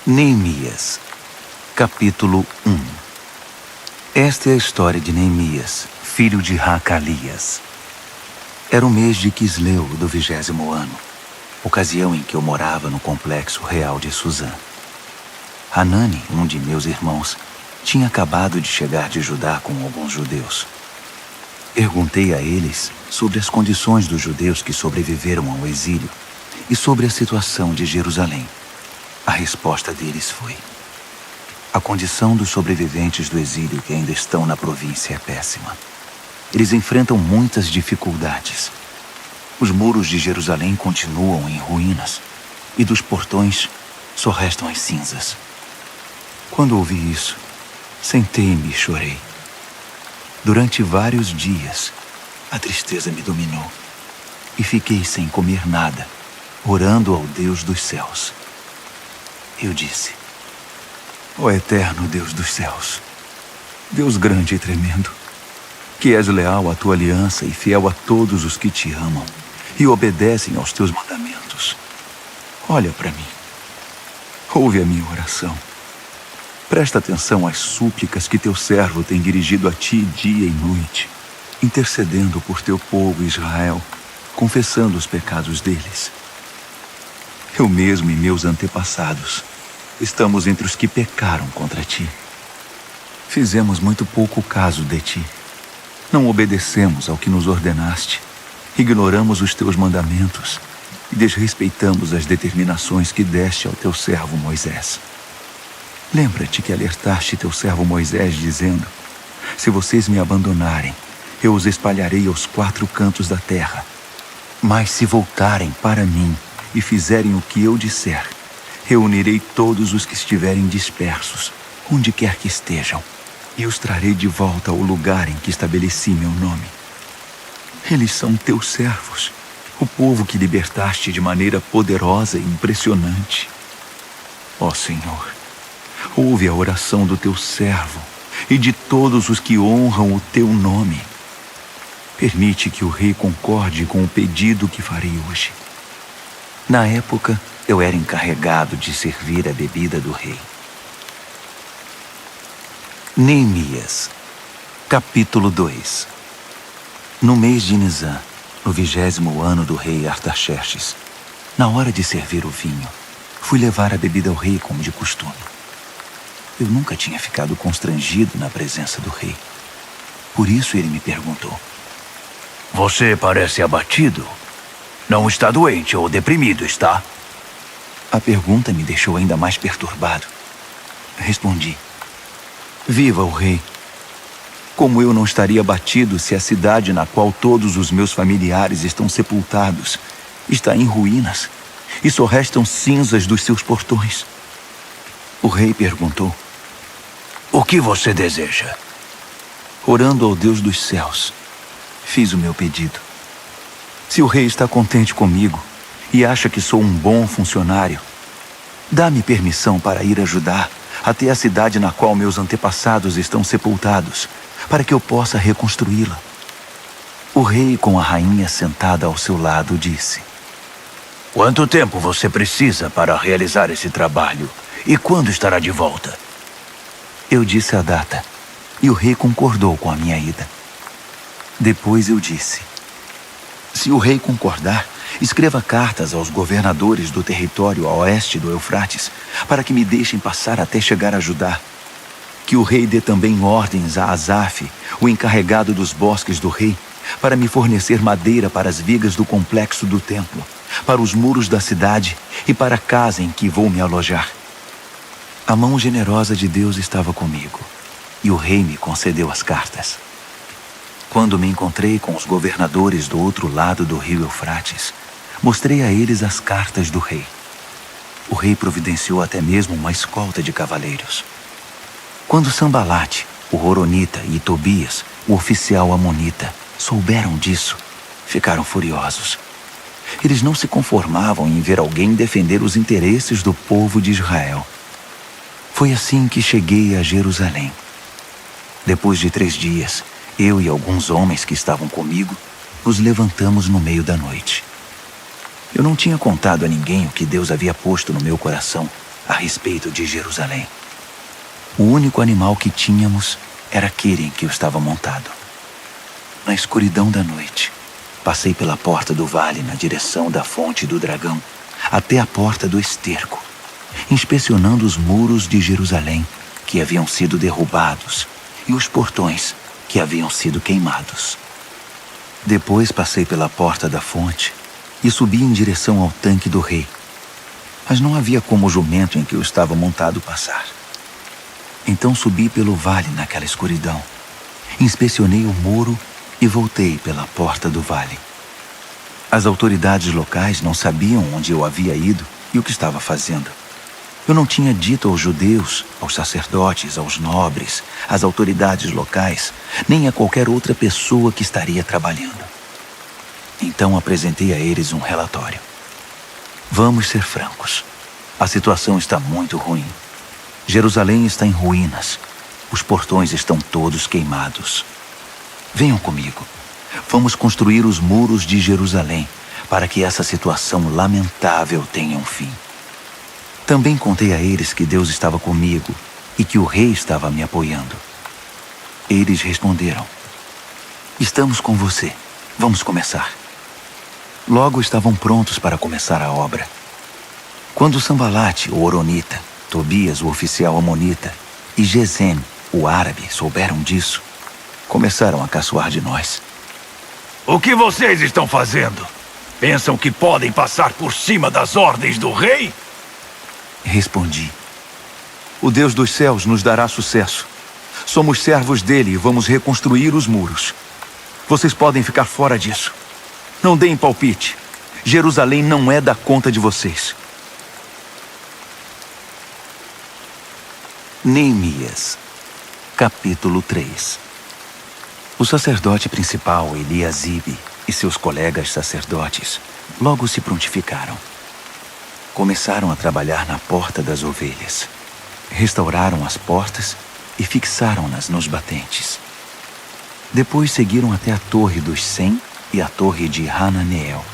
Neemias, capítulo 1. Esta é a história de Neemias, filho de Hacalias. Era o mês de Quisleu do 20º ano, ocasião em que eu morava no complexo real de Suzã. Hanani, um de meus irmãos, tinha acabado de chegar de Judá com alguns judeus. Perguntei a eles sobre as condições dos judeus que sobreviveram ao exílio e sobre a situação de Jerusalém. A resposta deles foi: a condição dos sobreviventes do exílio que ainda estão na província é péssima. Eles enfrentam muitas dificuldades. Os muros de Jerusalém continuam em ruínas e dos portões só restam as cinzas. Quando ouvi isso, sentei-me e chorei. Durante vários dias, a tristeza me dominou e fiquei sem comer nada, orando ao Deus dos céus. Eu disse: ó eterno Deus dos céus, Deus grande e tremendo, que és leal à tua aliança e fiel a todos os que te amam e obedecem aos teus mandamentos, olha para mim, ouve a minha oração. Presta atenção às súplicas que teu servo tem dirigido a ti dia e noite, intercedendo por teu povo Israel, confessando os pecados deles. Eu mesmo e meus antepassados estamos entre os que pecaram contra ti. Fizemos muito pouco caso de ti. Não obedecemos ao que nos ordenaste, ignoramos os teus mandamentos e desrespeitamos as determinações que deste ao teu servo Moisés. Lembra-te que alertaste teu servo Moisés, dizendo: se vocês me abandonarem, eu os espalharei aos 4 cantos da terra. Mas se voltarem para mim e fizerem o que eu disser, reunirei todos os que estiverem dispersos, onde quer que estejam, e os trarei de volta ao lugar em que estabeleci meu nome. Eles são teus servos, o povo que libertaste de maneira poderosa e impressionante. Ó Senhor, ouve a oração do teu servo e de todos os que honram o teu nome. Permite que o rei concorde com o pedido que farei hoje. Na época, eu era encarregado de servir a bebida do rei. Neemias, capítulo 2. No mês de Nisã, no 20º ano do rei Artaxerxes, na hora de servir o vinho, fui levar a bebida ao rei como de costume. Eu nunca tinha ficado constrangido na presença do rei. Por isso ele me perguntou: você parece abatido? Não está doente ou deprimido, está? A pergunta me deixou ainda mais perturbado. Respondi: viva o rei! Como eu não estaria abatido se a cidade na qual todos os meus familiares estão sepultados está em ruínas e só restam cinzas dos seus portões? O rei perguntou: o que você deseja? Orando ao Deus dos céus, fiz o meu pedido. Se o rei está contente comigo e acha que sou um bom funcionário, dá-me permissão para ir ajudar até a cidade na qual meus antepassados estão sepultados, para que eu possa reconstruí-la. O rei, com a rainha sentada ao seu lado, disse: quanto tempo você precisa para realizar esse trabalho e quando estará de volta? Eu disse a data e o rei concordou com a minha ida. Depois eu disse: se o rei concordar, escreva cartas aos governadores do território a oeste do Eufrates, para que me deixem passar até chegar a Judá. Que o rei dê também ordens a Asaf, o encarregado dos bosques do rei, para me fornecer madeira para as vigas do complexo do templo, para os muros da cidade e para a casa em que vou me alojar. A mão generosa de Deus estava comigo, e o rei me concedeu as cartas. Quando me encontrei com os governadores do outro lado do rio Eufrates, mostrei a eles as cartas do rei. O rei providenciou até mesmo uma escolta de cavaleiros. Quando Sambalate, o Horonita, e Tobias, o oficial amonita, souberam disso, ficaram furiosos. Eles não se conformavam em ver alguém defender os interesses do povo de Israel. Foi assim que cheguei a Jerusalém. Depois de 3 dias, eu e alguns homens que estavam comigo nos levantamos no meio da noite. Eu não tinha contado a ninguém o que Deus havia posto no meu coração a respeito de Jerusalém. O único animal que tínhamos era aquele em que eu estava montado. Na escuridão da noite, passei pela porta do vale na direção da fonte do dragão, até a porta do esterco, inspecionando os muros de Jerusalém que haviam sido derrubados e os portões que haviam sido queimados. Depois passei pela porta da fonte e subi em direção ao tanque do rei, mas não havia como o jumento em que eu estava montado passar. Então subi pelo vale naquela escuridão, inspecionei o muro e voltei pela porta do vale. As autoridades locais não sabiam onde eu havia ido e o que estava fazendo. Eu não tinha dito aos judeus, aos sacerdotes, aos nobres, às autoridades locais, nem a qualquer outra pessoa que estaria trabalhando. Então apresentei a eles um relatório. Vamos ser francos. A situação está muito ruim. Jerusalém está em ruínas. Os portões estão todos queimados. Venham comigo. Vamos construir os muros de Jerusalém para que essa situação lamentável tenha um fim. Também contei a eles que Deus estava comigo e que o rei estava me apoiando. Eles responderam: estamos com você. Vamos começar. Logo estavam prontos para começar a obra. Quando Sambalate, o horonita, Tobias, o oficial amonita, e Gesem, o árabe, souberam disso, começaram a caçoar de nós. O que vocês estão fazendo? Pensam que podem passar por cima das ordens do rei? Respondi: o Deus dos céus nos dará sucesso. Somos servos dele e vamos reconstruir os muros. Vocês podem ficar fora disso. Não deem palpite. Jerusalém não é da conta de vocês. Neemias, capítulo 3. O sacerdote principal, Eliasibe, e seus colegas sacerdotes logo se prontificaram. Começaram a trabalhar na porta das ovelhas. Restauraram as portas e fixaram-nas nos batentes. Depois seguiram até a torre dos 100 e a torre de Hananeel.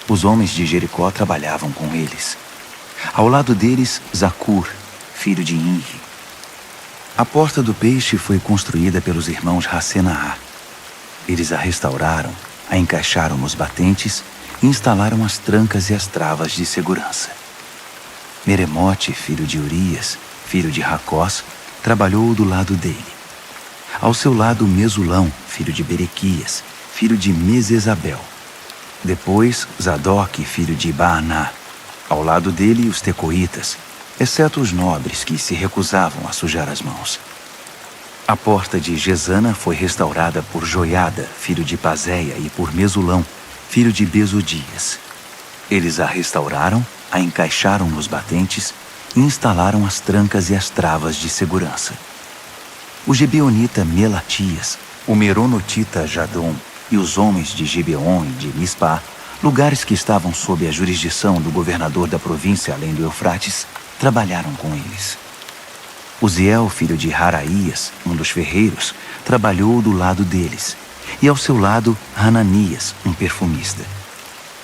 Os homens de Jericó trabalhavam com eles. Ao lado deles, Zacur, filho de Inri. A porta do peixe foi construída pelos irmãos Hassenaá. Eles a restauraram, a encaixaram nos batentes e instalaram as trancas e as travas de segurança. Meremote, filho de Urias, filho de Racós, trabalhou do lado dele. Ao seu lado, Mesulão, filho de Berequias, filho de Mesesabel. Depois, Zadok, filho de Baaná. Ao lado dele, os tecoitas, exceto os nobres que se recusavam a sujar as mãos. A porta de Gesana foi restaurada por Joiada, filho de Pazéia, e por Mesulão, filho de Besodias. Eles a restauraram, a encaixaram nos batentes e instalaram as trancas e as travas de segurança. O gibeonita Melatias, o meronotita Jadom e os homens de Gibeon e de Mispá, lugares que estavam sob a jurisdição do governador da província além do Eufrates, trabalharam com eles. Uziel, filho de Haraías, um dos ferreiros, trabalhou do lado deles, e ao seu lado Hananias, um perfumista.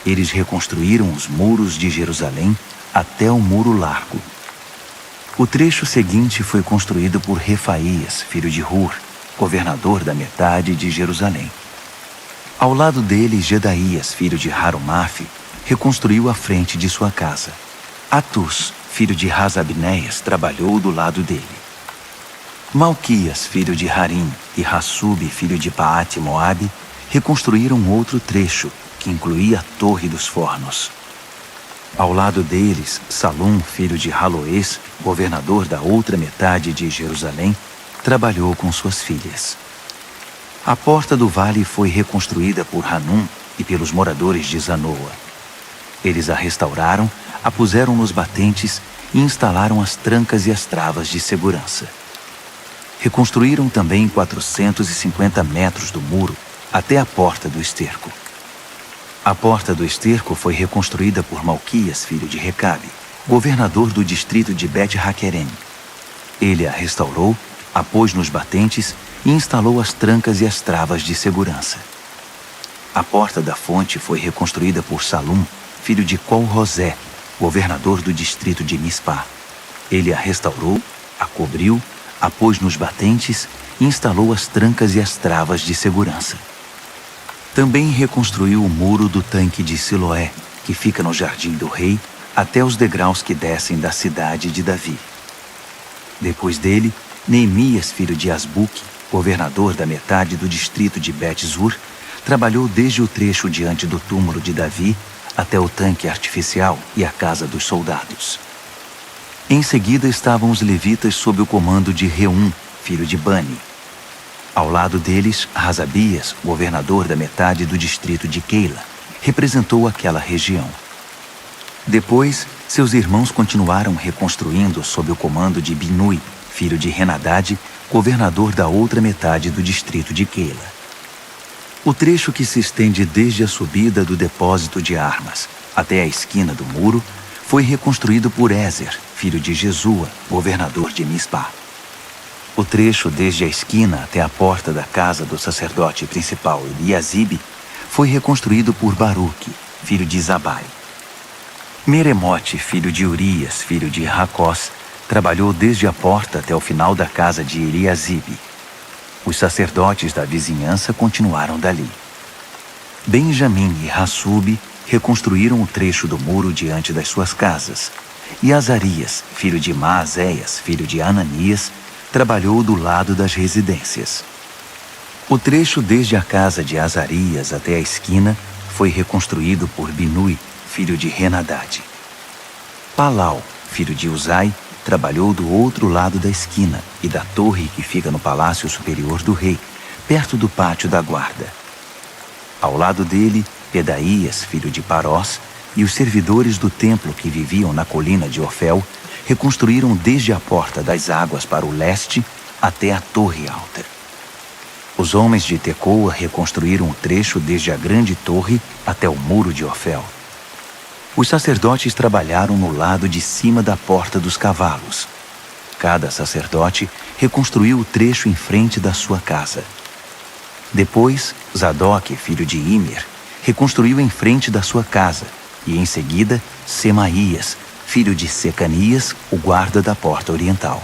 Eles reconstruíram os muros de Jerusalém até o muro largo. O trecho seguinte foi construído por Refaías, filho de Hur, governador da metade de Jerusalém. Ao lado dele, Gedaías, filho de Harumaf, reconstruiu a frente de sua casa. Atus, filho de Rasabneias, trabalhou do lado dele. Malquias, filho de Harim, e Hassub, filho de Paate-Moabe, reconstruíram outro trecho, que incluía a Torre dos Fornos. Ao lado deles, Salum, filho de Haloes, governador da outra metade de Jerusalém, trabalhou com suas filhas. A porta do vale foi reconstruída por Hanum e pelos moradores de Zanoa. Eles a restauraram, a puseram nos batentes e instalaram as trancas e as travas de segurança. Reconstruíram também 450 metros do muro até a porta do esterco. A porta do esterco foi reconstruída por Malquias, filho de Recabe, governador do distrito de Bet-Haquerem. Ele a restaurou, a pôs nos batentes e instalou as trancas e as travas de segurança. A porta da fonte foi reconstruída por Salum, filho de Col-Rosé, governador do distrito de Mispá. Ele a restaurou, a cobriu, a pôs nos batentes e instalou as trancas e as travas de segurança. Também reconstruiu o muro do tanque de Siloé, que fica no jardim do rei, até os degraus que descem da cidade de Davi. Depois dele, Neemias, filho de Asbuque, governador da metade do distrito de Bet-Zur, trabalhou desde o trecho diante do túmulo de Davi até o tanque artificial e a casa dos soldados. Em seguida estavam os levitas sob o comando de Reum, filho de Bani. Ao lado deles, Razabias, governador da metade do distrito de Keila, representou aquela região. Depois, seus irmãos continuaram reconstruindo sob o comando de Binui, filho de Henadade, governador da outra metade do distrito de Keila. O trecho que se estende desde a subida do depósito de armas até a esquina do muro foi reconstruído por Ézer, filho de Jesua, governador de Mispá. O trecho desde a esquina até a porta da casa do sacerdote principal Eliasibe foi reconstruído por Baruque, filho de Zabai. Meremote, filho de Urias, filho de Racós, trabalhou desde a porta até o final da casa de Eliasibe. Os sacerdotes da vizinhança continuaram dali. Benjamim e Hassube reconstruíram o trecho do muro diante das suas casas, e Azarias, filho de Maazéias, filho de Ananias, trabalhou do lado das residências. O trecho desde a casa de Azarias até a esquina foi reconstruído por Binui, filho de Henadade. Palau, filho de Uzai, trabalhou do outro lado da esquina e da torre que fica no palácio superior do rei, perto do pátio da guarda. Ao lado dele, Pedaías, filho de Parós, e os servidores do templo que viviam na colina de Ofel reconstruíram desde a porta das águas para o leste até a torre alta. Os homens de Tecoa reconstruíram o trecho desde a grande torre até o muro de Ofel. Os sacerdotes trabalharam no lado de cima da porta dos cavalos. Cada sacerdote reconstruiu o trecho em frente da sua casa. Depois, Zadok, filho de Imer, reconstruiu em frente da sua casa, e em seguida, Semaías, filho de Secanias, o guarda da porta oriental.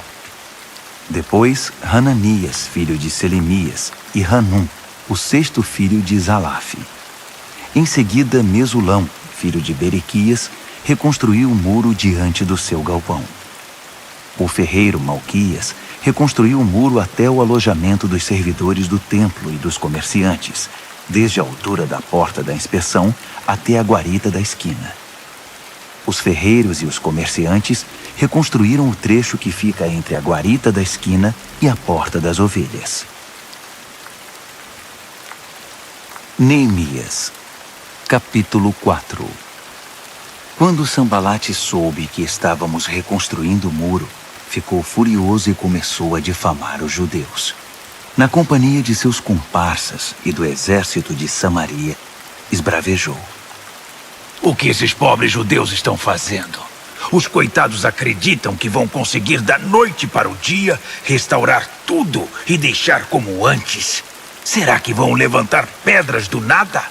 Depois, Hananias, filho de Selemias, e Hanum, o sexto filho de Zalaf. Em seguida, Mesulão, filho de Berequias, reconstruiu o muro diante do seu galpão. O ferreiro Malquias reconstruiu o muro até o alojamento dos servidores do templo e dos comerciantes, desde a altura da porta da inspeção até a guarita da esquina. Os ferreiros e os comerciantes reconstruíram o trecho que fica entre a guarita da esquina e a porta das ovelhas. Neemias, capítulo 4. Quando Sambalate soube que estávamos reconstruindo o muro, ficou furioso e começou a difamar os judeus. Na companhia de seus comparsas e do exército de Samaria, esbravejou. O que esses pobres judeus estão fazendo? Os coitados acreditam que vão conseguir da noite para o dia restaurar tudo e deixar como antes. Será que vão levantar pedras do nada?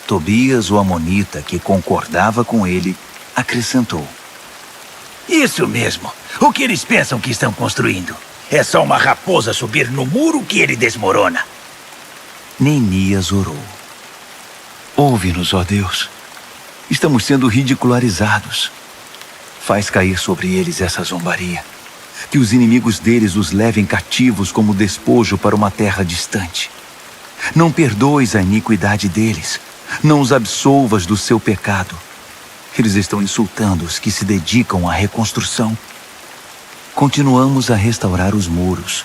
Tobias, o amonita, que concordava com ele, acrescentou. Isso mesmo. O que eles pensam que estão construindo? É só uma raposa subir no muro que ele desmorona. Neemias orou. Ouve-nos, ó Deus. Estamos sendo ridicularizados. Faz cair sobre eles essa zombaria. Que os inimigos deles os levem cativos como despojo para uma terra distante. Não perdoes a iniquidade deles. Não os absolvas do seu pecado. Eles estão insultando os que se dedicam à reconstrução. Continuamos a restaurar os muros,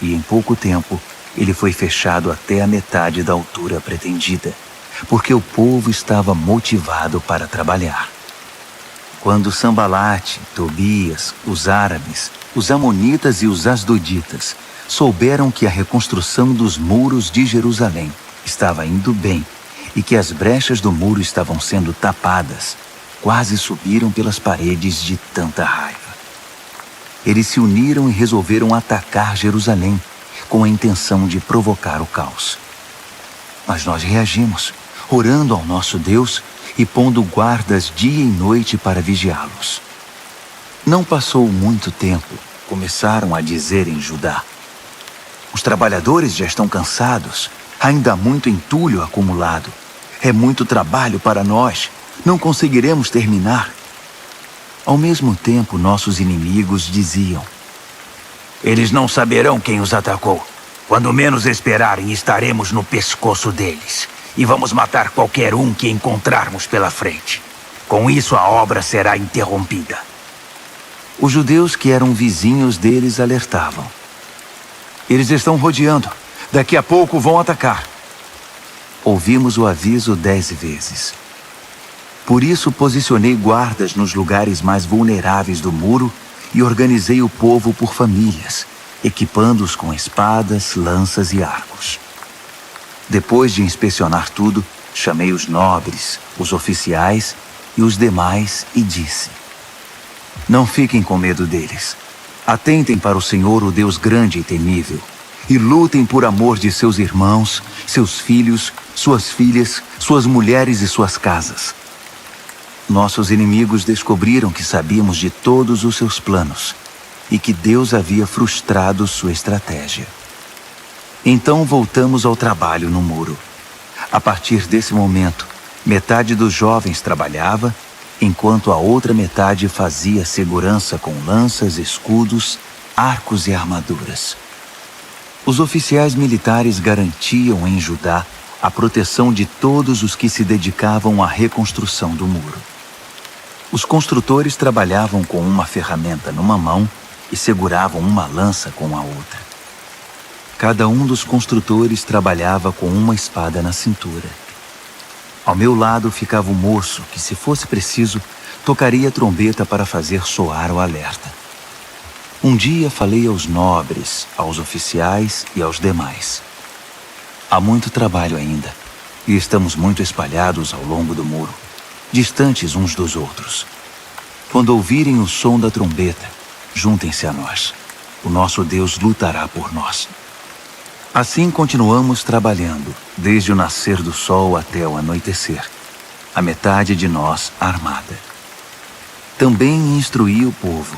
e em pouco tempo ele foi fechado até a metade da altura pretendida, porque o povo estava motivado para trabalhar. Quando Sambalate, Tobias, os árabes, os amonitas e os asdoditas souberam que a reconstrução dos muros de Jerusalém estava indo bem e que as brechas do muro estavam sendo tapadas, quase subiram pelas paredes de tanta raiva. Eles se uniram e resolveram atacar Jerusalém, com a intenção de provocar o caos. Mas nós reagimos, orando ao nosso Deus e pondo guardas dia e noite para vigiá-los. Não passou muito tempo, começaram a dizer em Judá: os trabalhadores já estão cansados, ainda há muito entulho acumulado. É muito trabalho para nós, não conseguiremos terminar. Ao mesmo tempo, nossos inimigos diziam: eles não saberão quem os atacou. Quando menos esperarem, estaremos no pescoço deles. E vamos matar qualquer um que encontrarmos pela frente. Com isso, a obra será interrompida. Os judeus que eram vizinhos deles alertavam: eles estão rodeando. Daqui a pouco vão atacar. Ouvimos o aviso 10 vezes. Por isso posicionei guardas nos lugares mais vulneráveis do muro e organizei o povo por famílias, equipando-os com espadas, lanças e arcos. Depois de inspecionar tudo, chamei os nobres, os oficiais e os demais e disse: não fiquem com medo deles. Atentem para o Senhor, o Deus grande e temível, e lutem por amor de seus irmãos, seus filhos, suas filhas, suas mulheres e suas casas. Nossos inimigos descobriram que sabíamos de todos os seus planos e que Deus havia frustrado sua estratégia. Então voltamos ao trabalho no muro. A partir desse momento, metade dos jovens trabalhava, enquanto a outra metade fazia segurança com lanças, escudos, arcos e armaduras. Os oficiais militares garantiam em Judá a proteção de todos os que se dedicavam à reconstrução do muro. Os construtores trabalhavam com uma ferramenta numa mão e seguravam uma lança com a outra. Cada um dos construtores trabalhava com uma espada na cintura. Ao meu lado ficava o moço que, se fosse preciso, tocaria a trombeta para fazer soar o alerta. Um dia falei aos nobres, aos oficiais e aos demais: há muito trabalho ainda, e estamos muito espalhados ao longo do muro, distantes uns dos outros. Quando ouvirem o som da trombeta, juntem-se a nós. O nosso Deus lutará por nós. Assim continuamos trabalhando, desde o nascer do sol até o anoitecer, a metade de nós armada. Também instruí o povo: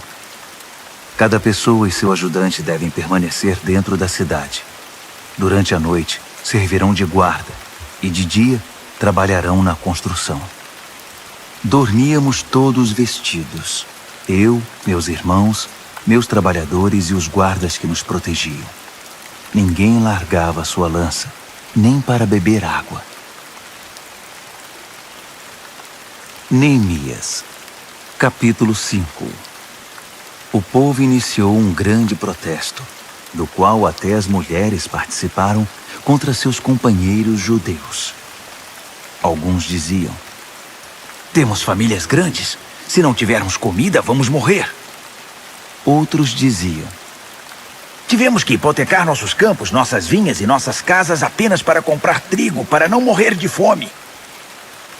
cada pessoa e seu ajudante devem permanecer dentro da cidade. Durante a noite, servirão de guarda, e de dia, trabalharão na construção. Dormíamos todos vestidos, eu, meus irmãos, meus trabalhadores e os guardas que nos protegiam. Ninguém largava sua lança, nem para beber água. Neemias, capítulo 5. O povo iniciou um grande protesto, do qual até as mulheres participaram, contra seus companheiros judeus. Alguns diziam: temos famílias grandes. Se não tivermos comida, vamos morrer. Outros diziam: tivemos que hipotecar nossos campos, nossas vinhas e nossas casas apenas para comprar trigo, para não morrer de fome.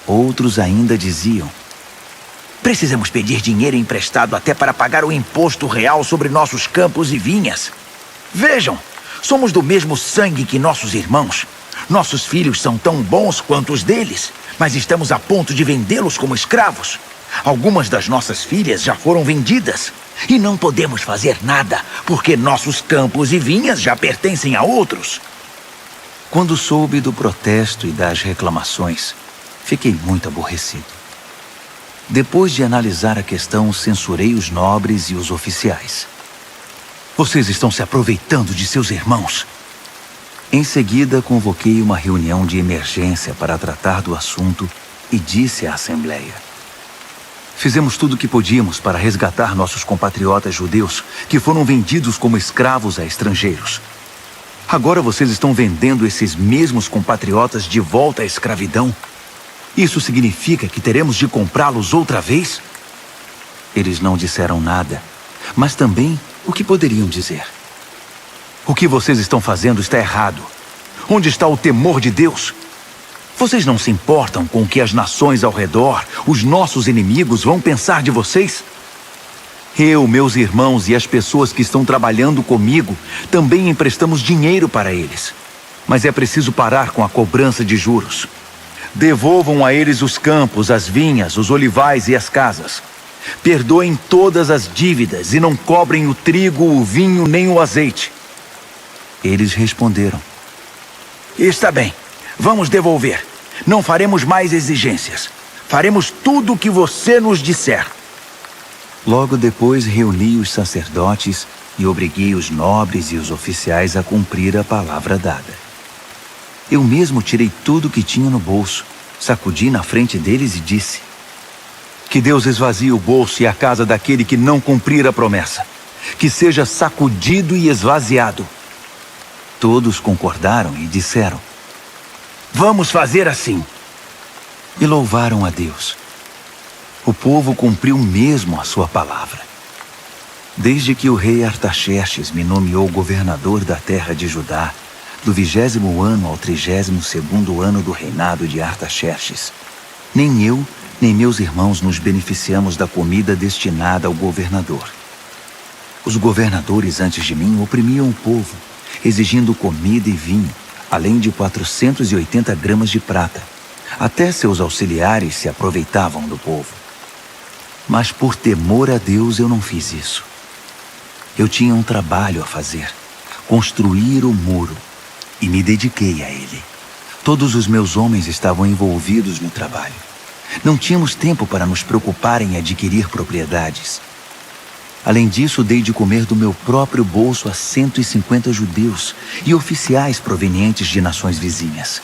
Outros ainda diziam: precisamos pedir dinheiro emprestado até para pagar o imposto real sobre nossos campos e vinhas. Vejam, somos do mesmo sangue que nossos irmãos. Nossos filhos são tão bons quanto os deles, mas estamos a ponto de vendê-los como escravos. Algumas das nossas filhas já foram vendidas. E não podemos fazer nada, porque nossos campos e vinhas já pertencem a outros. Quando soube do protesto e das reclamações, fiquei muito aborrecido. Depois de analisar a questão, censurei os nobres e os oficiais. Vocês estão se aproveitando de seus irmãos. Em seguida, convoquei uma reunião de emergência para tratar do assunto e disse à Assembleia: fizemos tudo o que podíamos para resgatar nossos compatriotas judeus que foram vendidos como escravos a estrangeiros. Agora vocês estão vendendo esses mesmos compatriotas de volta à escravidão? Isso significa que teremos de comprá-los outra vez? Eles não disseram nada, mas também o que poderiam dizer? O que vocês estão fazendo está errado. Onde está o temor de Deus? Vocês não se importam com o que as nações ao redor, os nossos inimigos, vão pensar de vocês? Eu, meus irmãos e as pessoas que estão trabalhando comigo também emprestamos dinheiro para eles. Mas é preciso parar com a cobrança de juros. Devolvam a eles os campos, as vinhas, os olivais e as casas. Perdoem todas as dívidas e não cobrem o trigo, o vinho nem o azeite. Eles responderam: está bem, vamos devolver. Não faremos mais exigências. Faremos tudo o que você nos disser. Logo depois reuni os sacerdotes e obriguei os nobres e os oficiais a cumprir a palavra dada. Eu mesmo tirei tudo que tinha no bolso, sacudi na frente deles e disse: que Deus esvazie o bolso e a casa daquele que não cumprir a promessa. Que seja sacudido e esvaziado. Todos concordaram e disseram: vamos fazer assim. E louvaram a Deus. O povo cumpriu mesmo a sua palavra. Desde que o rei Artaxerxes me nomeou governador da terra de Judá, do 20º ano ao 32º ano do reinado de Artaxerxes, nem eu, nem meus irmãos nos beneficiamos da comida destinada ao governador. Os governadores antes de mim oprimiam o povo, exigindo comida e vinho, além de 480 gramas de prata. Até seus auxiliares se aproveitavam do povo. Mas por temor a Deus eu não fiz isso. Eu tinha um trabalho a fazer: construir o muro, e me dediquei a ele. Todos os meus homens estavam envolvidos no trabalho. Não tínhamos tempo para nos preocupar em adquirir propriedades. Além disso, dei de comer do meu próprio bolso a 150 judeus e oficiais provenientes de nações vizinhas.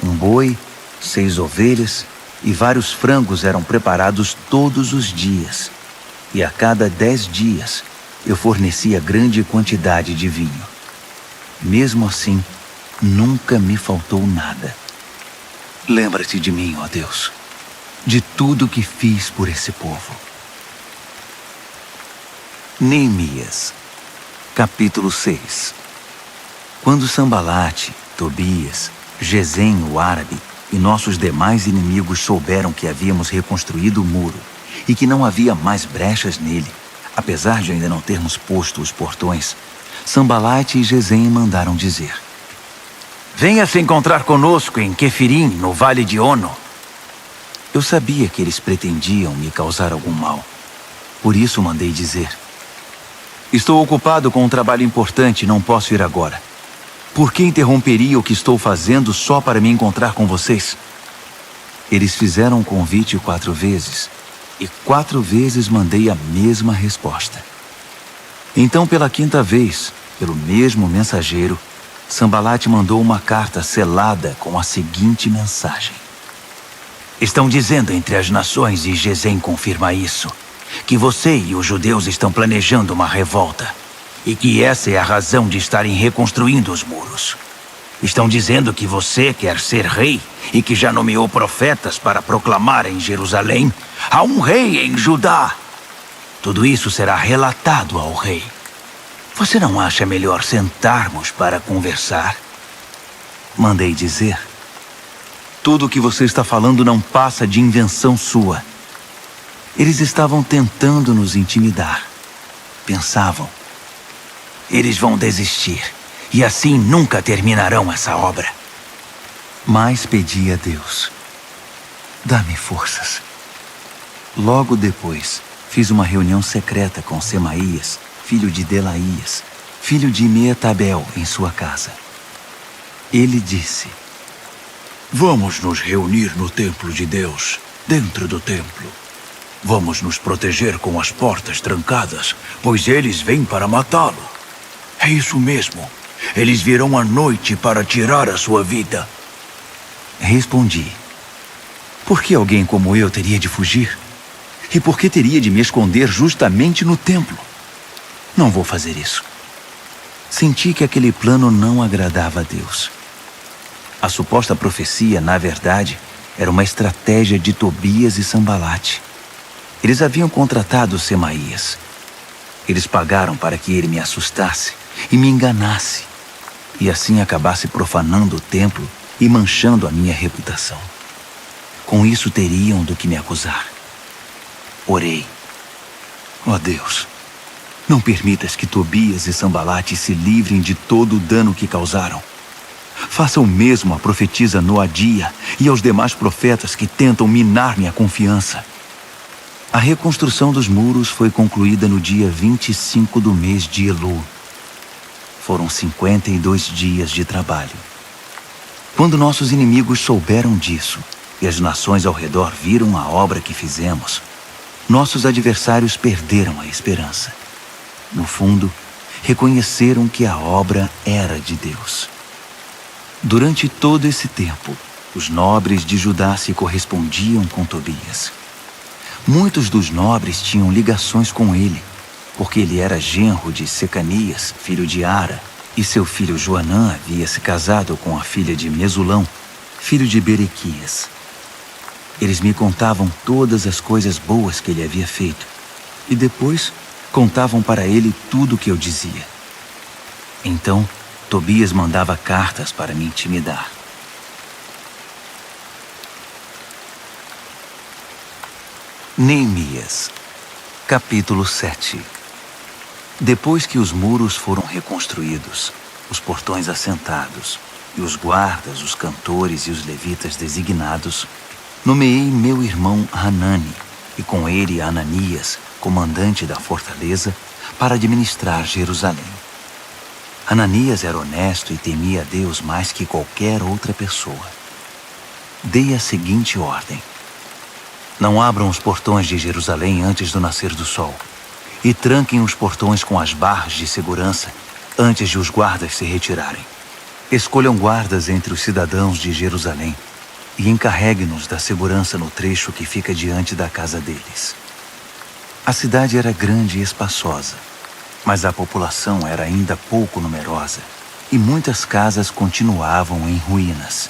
Um boi, 6 ovelhas e vários frangos eram preparados todos os dias. E a cada 10 dias, eu fornecia grande quantidade de vinho. Mesmo assim, nunca me faltou nada. Lembra-te de mim, ó Deus, de tudo que fiz por esse povo. Neemias, capítulo 6. Quando Sambalate, Tobias, Gesem, o árabe, e nossos demais inimigos souberam que havíamos reconstruído o muro e que não havia mais brechas nele, apesar de ainda não termos posto os portões, Sambalate e Gesem mandaram dizer: venha se encontrar conosco em Quefirim, no vale de Ono. Eu sabia que eles pretendiam me causar algum mal. Por isso mandei dizer: estou ocupado com um trabalho importante e não posso ir agora. Por que interromperia o que estou fazendo só para me encontrar com vocês? Eles fizeram o convite 4 vezes, e 4 vezes mandei a mesma resposta. Então, pela 5ª vez, pelo mesmo mensageiro, Sambalate mandou uma carta selada com a seguinte mensagem: estão dizendo entre as nações, e Gesem confirma isso, que você e os judeus estão planejando uma revolta, e que essa é a razão de estarem reconstruindo os muros. Estão dizendo que você quer ser rei e que já nomeou profetas para proclamar em Jerusalém: há um rei em Judá. Tudo isso será relatado ao rei. Você não acha melhor sentarmos para conversar? Mandei dizer: tudo o que você está falando não passa de invenção sua. Eles estavam tentando nos intimidar. Pensavam: eles vão desistir, e assim nunca terminarão essa obra. Mas pedi a Deus: dá-me forças. Logo depois, fiz uma reunião secreta com Semaías, filho de Delaías, filho de Meetabel, em sua casa. Ele disse: vamos nos reunir no templo de Deus, dentro do templo. Vamos nos proteger com as portas trancadas, pois eles vêm para matá-lo. É isso mesmo. Eles virão à noite para tirar a sua vida. Respondi: por que alguém como eu teria de fugir? E por que teria de me esconder justamente no templo? Não vou fazer isso. Senti que aquele plano não agradava a Deus. A suposta profecia, na verdade, era uma estratégia de Tobias e Sambalate. Eles haviam contratado Semaías. Eles pagaram para que ele me assustasse e me enganasse, e assim acabasse profanando o templo e manchando a minha reputação. Com isso teriam do que me acusar. Orei: ó Deus, não permitas que Tobias e Sambalate se livrem de todo o dano que causaram. Faça o mesmo à profetisa Noadia e aos demais profetas que tentam minar minha confiança. A reconstrução dos muros foi concluída no dia 25 do mês de Elul. Foram 52 dias de trabalho. Quando nossos inimigos souberam disso e as nações ao redor viram a obra que fizemos, nossos adversários perderam a esperança. No fundo, reconheceram que a obra era de Deus. Durante todo esse tempo, os nobres de Judá se correspondiam com Tobias. Muitos dos nobres tinham ligações com ele, porque ele era genro de Secanias, filho de Ara, e seu filho Joanã havia se casado com a filha de Mesulão, filho de Berequias. Eles me contavam todas as coisas boas que ele havia feito, e depois contavam para ele tudo o que eu dizia. Então, Tobias mandava cartas para me intimidar. Neemias, capítulo 7. Depois que os muros foram reconstruídos, os portões assentados, e os guardas, os cantores e os levitas designados, nomeei meu irmão Hanani, e com ele Ananias, comandante da fortaleza, para administrar Jerusalém. Ananias era honesto e temia a Deus mais que qualquer outra pessoa. Dei a seguinte ordem: não abram os portões de Jerusalém antes do nascer do sol, e tranquem os portões com as barras de segurança antes de os guardas se retirarem. Escolham guardas entre os cidadãos de Jerusalém e encarreguem-nos da segurança no trecho que fica diante da casa deles. A cidade era grande e espaçosa, mas a população era ainda pouco numerosa e muitas casas continuavam em ruínas.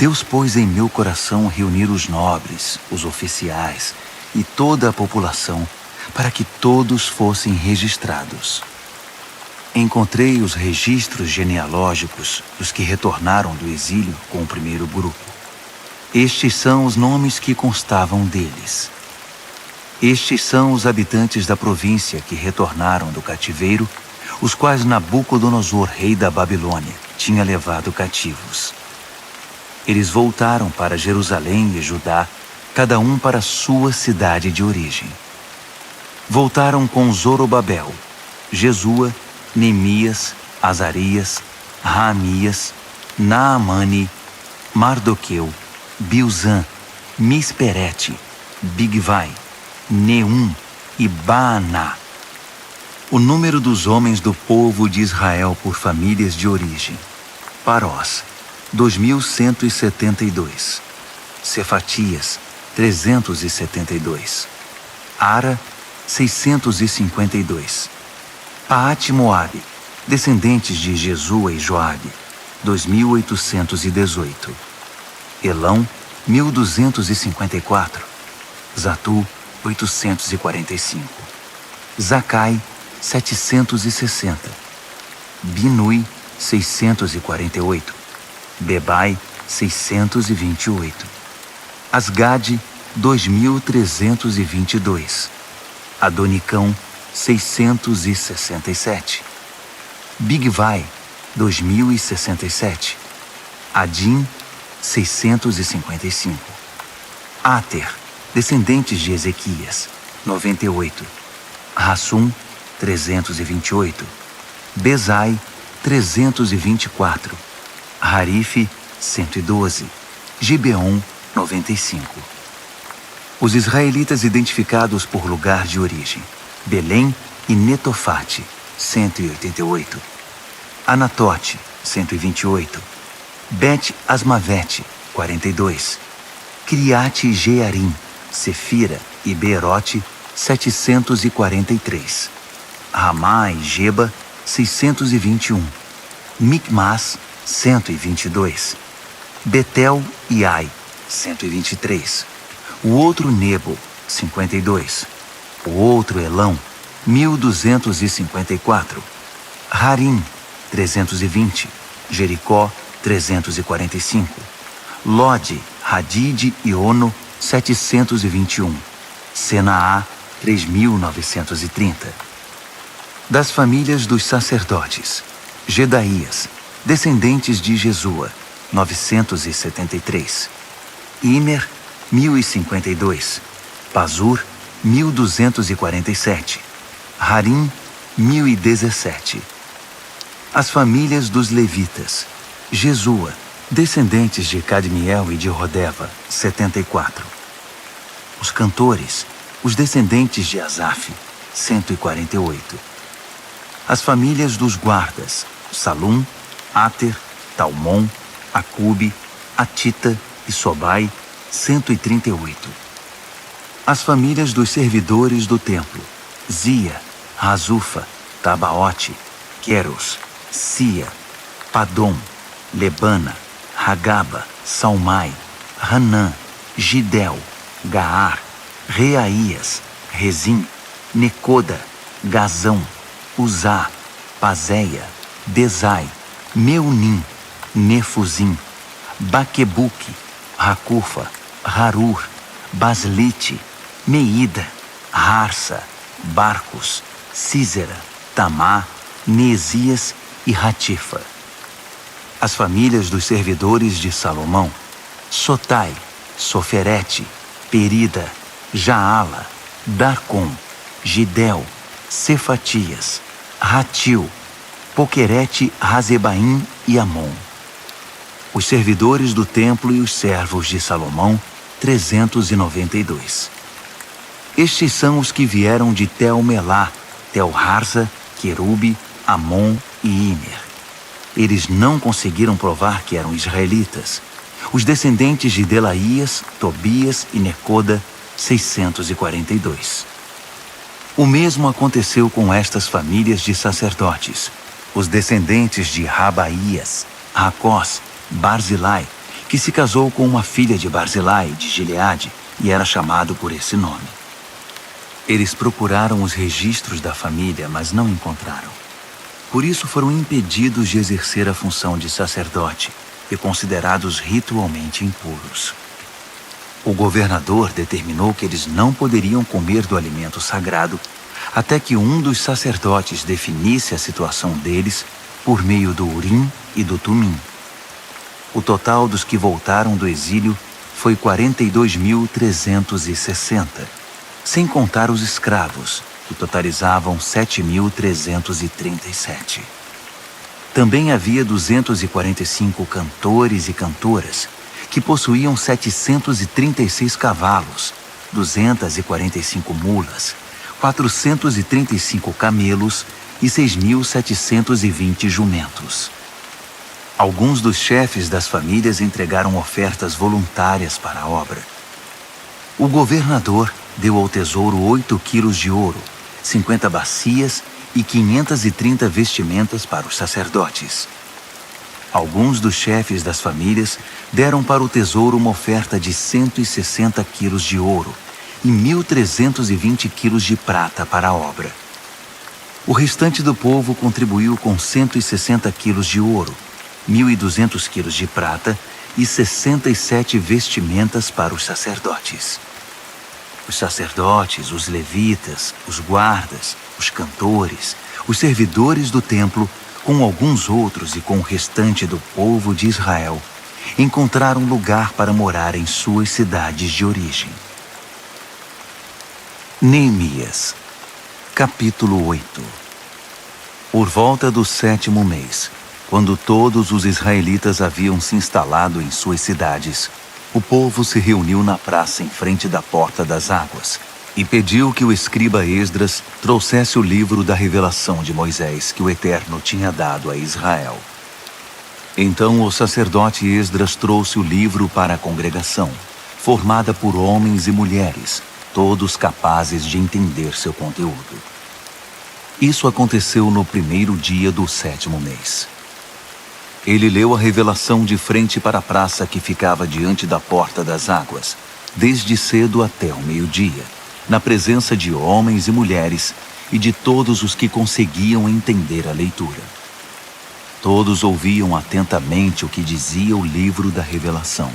Deus pôs em meu coração reunir os nobres, os oficiais e toda a população para que todos fossem registrados. Encontrei os registros genealógicos dos que retornaram do exílio com o primeiro grupo. Estes são os nomes que constavam deles. Estes são os habitantes da província que retornaram do cativeiro, os quais Nabucodonosor, rei da Babilônia, tinha levado cativos. Eles voltaram para Jerusalém e Judá, cada um para sua cidade de origem. Voltaram com Zorobabel, Jesua, Neemias, Azarias, Raamias, Naamani, Mardoqueu, Bilzã, Misperete, Bigvai, Neum e Baaná. O número dos homens do povo de Israel por famílias de origem: Parós, 2.172. Cefatias, 372. Ara, 652. Paate-Moabe, descendentes de Jesua e Joabe, 2.818. Elão, 1.254. Zatu, 845. Zacai, 760. Binui, 648. Bebai, 628. Asgade, 2.322. Adonicão, 667. Bigvai, 2.067. Adim, 655. Ater, descendentes de Ezequias, 98. Rassum, 328. Bezai, 324. Harife, 112. Gibeon, 95. Os israelitas identificados por lugar de origem: Belém e Netofate, 188. Anatote, 128. Bet-Asmavete, 42. Criate Jearim, Sefira e Beerote, 743. Ramá e Geba, 621. Micmas, 122. Betel e Ai, 123. O outro Nebo, 52. O outro Elão, 1.254. Harim, 320. Jericó, 345. Lode, Hadide e Ono, 721. Senaá, 3.930. Das famílias dos sacerdotes: Gedaías, Descendentes de Jesua, 973. Imer, 1052. Pazur, 1247. Harim, 1017. As famílias dos levitas. Jesua, descendentes de Cadmiel e de Rodeva, 74. Os cantores, os descendentes de Asaf, 148. As famílias dos guardas. Salum, Ater, Talmon, Acube, Atita e Sobai, 138. As famílias dos servidores do templo. Zia, Razufa, Tabaote, Queros, Sia, Padom, Lebana, Hagaba, Salmai, Hanã, Gidel, Gaar, Reaías, Rezim, Necoda, Gazão, Uzá, Pazéia, Desai, Meunim, Nefuzim, Baquebuque, Racufa, Harur, Baslite, Meida, Harsa, Barcos, Císera, Tamá, Neesias e Ratifa. As famílias dos servidores de Salomão. Sotai, Soferete, Perida, Jaala, Darcom, Gidel, Cefatias, Ratil, Poquerete, Razebaim e Amon. Os servidores do templo e os servos de Salomão, 392. Estes são os que vieram de Tel-Melá, Tel-Harza, Querube, Amon e Imer. Eles não conseguiram provar que eram israelitas. Os descendentes de Delaías, Tobias e Necoda, 642. O mesmo aconteceu com estas famílias de sacerdotes. Os descendentes de Rabaías, Racós, Barzilai, que se casou com uma filha de Barzilai de Gileade e era chamado por esse nome. Eles procuraram os registros da família, mas não encontraram. Por isso foram impedidos de exercer a função de sacerdote e considerados ritualmente impuros. O governador determinou que eles não poderiam comer do alimento sagrado até que um dos sacerdotes definisse a situação deles por meio do Urim e do Tumim. O total dos que voltaram do exílio foi 42.360, sem contar os escravos, que totalizavam 7.337. Também havia 245 cantores e cantoras, que possuíam 736 cavalos, 245 mulas, 435 camelos e 6.720 jumentos. Alguns dos chefes das famílias entregaram ofertas voluntárias para a obra. O governador deu ao tesouro 8 quilos de ouro, 50 bacias e 530 vestimentas para os sacerdotes. Alguns dos chefes das famílias deram para o tesouro uma oferta de 160 quilos de ouro e 1.320 quilos de prata para a obra. O restante do povo contribuiu com 160 quilos de ouro, 1.200 quilos de prata e 67 vestimentas para os sacerdotes. Os sacerdotes, os levitas, os guardas, os cantores, os servidores do templo, com alguns outros e com o restante do povo de Israel, encontraram lugar para morar em suas cidades de origem. Neemias, capítulo 8. Por volta do 7º mês, quando todos os israelitas haviam se instalado em suas cidades, o povo se reuniu na praça em frente da Porta das Águas e pediu que o escriba Esdras trouxesse o livro da revelação de Moisés que o Eterno tinha dado a Israel. Então o sacerdote Esdras trouxe o livro para a congregação, formada por homens e mulheres, todos capazes de entender seu conteúdo. Isso aconteceu no 1º dia do 7º mês. Ele leu a revelação de frente para a praça que ficava diante da Porta das Águas, desde cedo até o meio-dia, na presença de homens e mulheres e de todos os que conseguiam entender a leitura. Todos ouviam atentamente o que dizia o livro da revelação.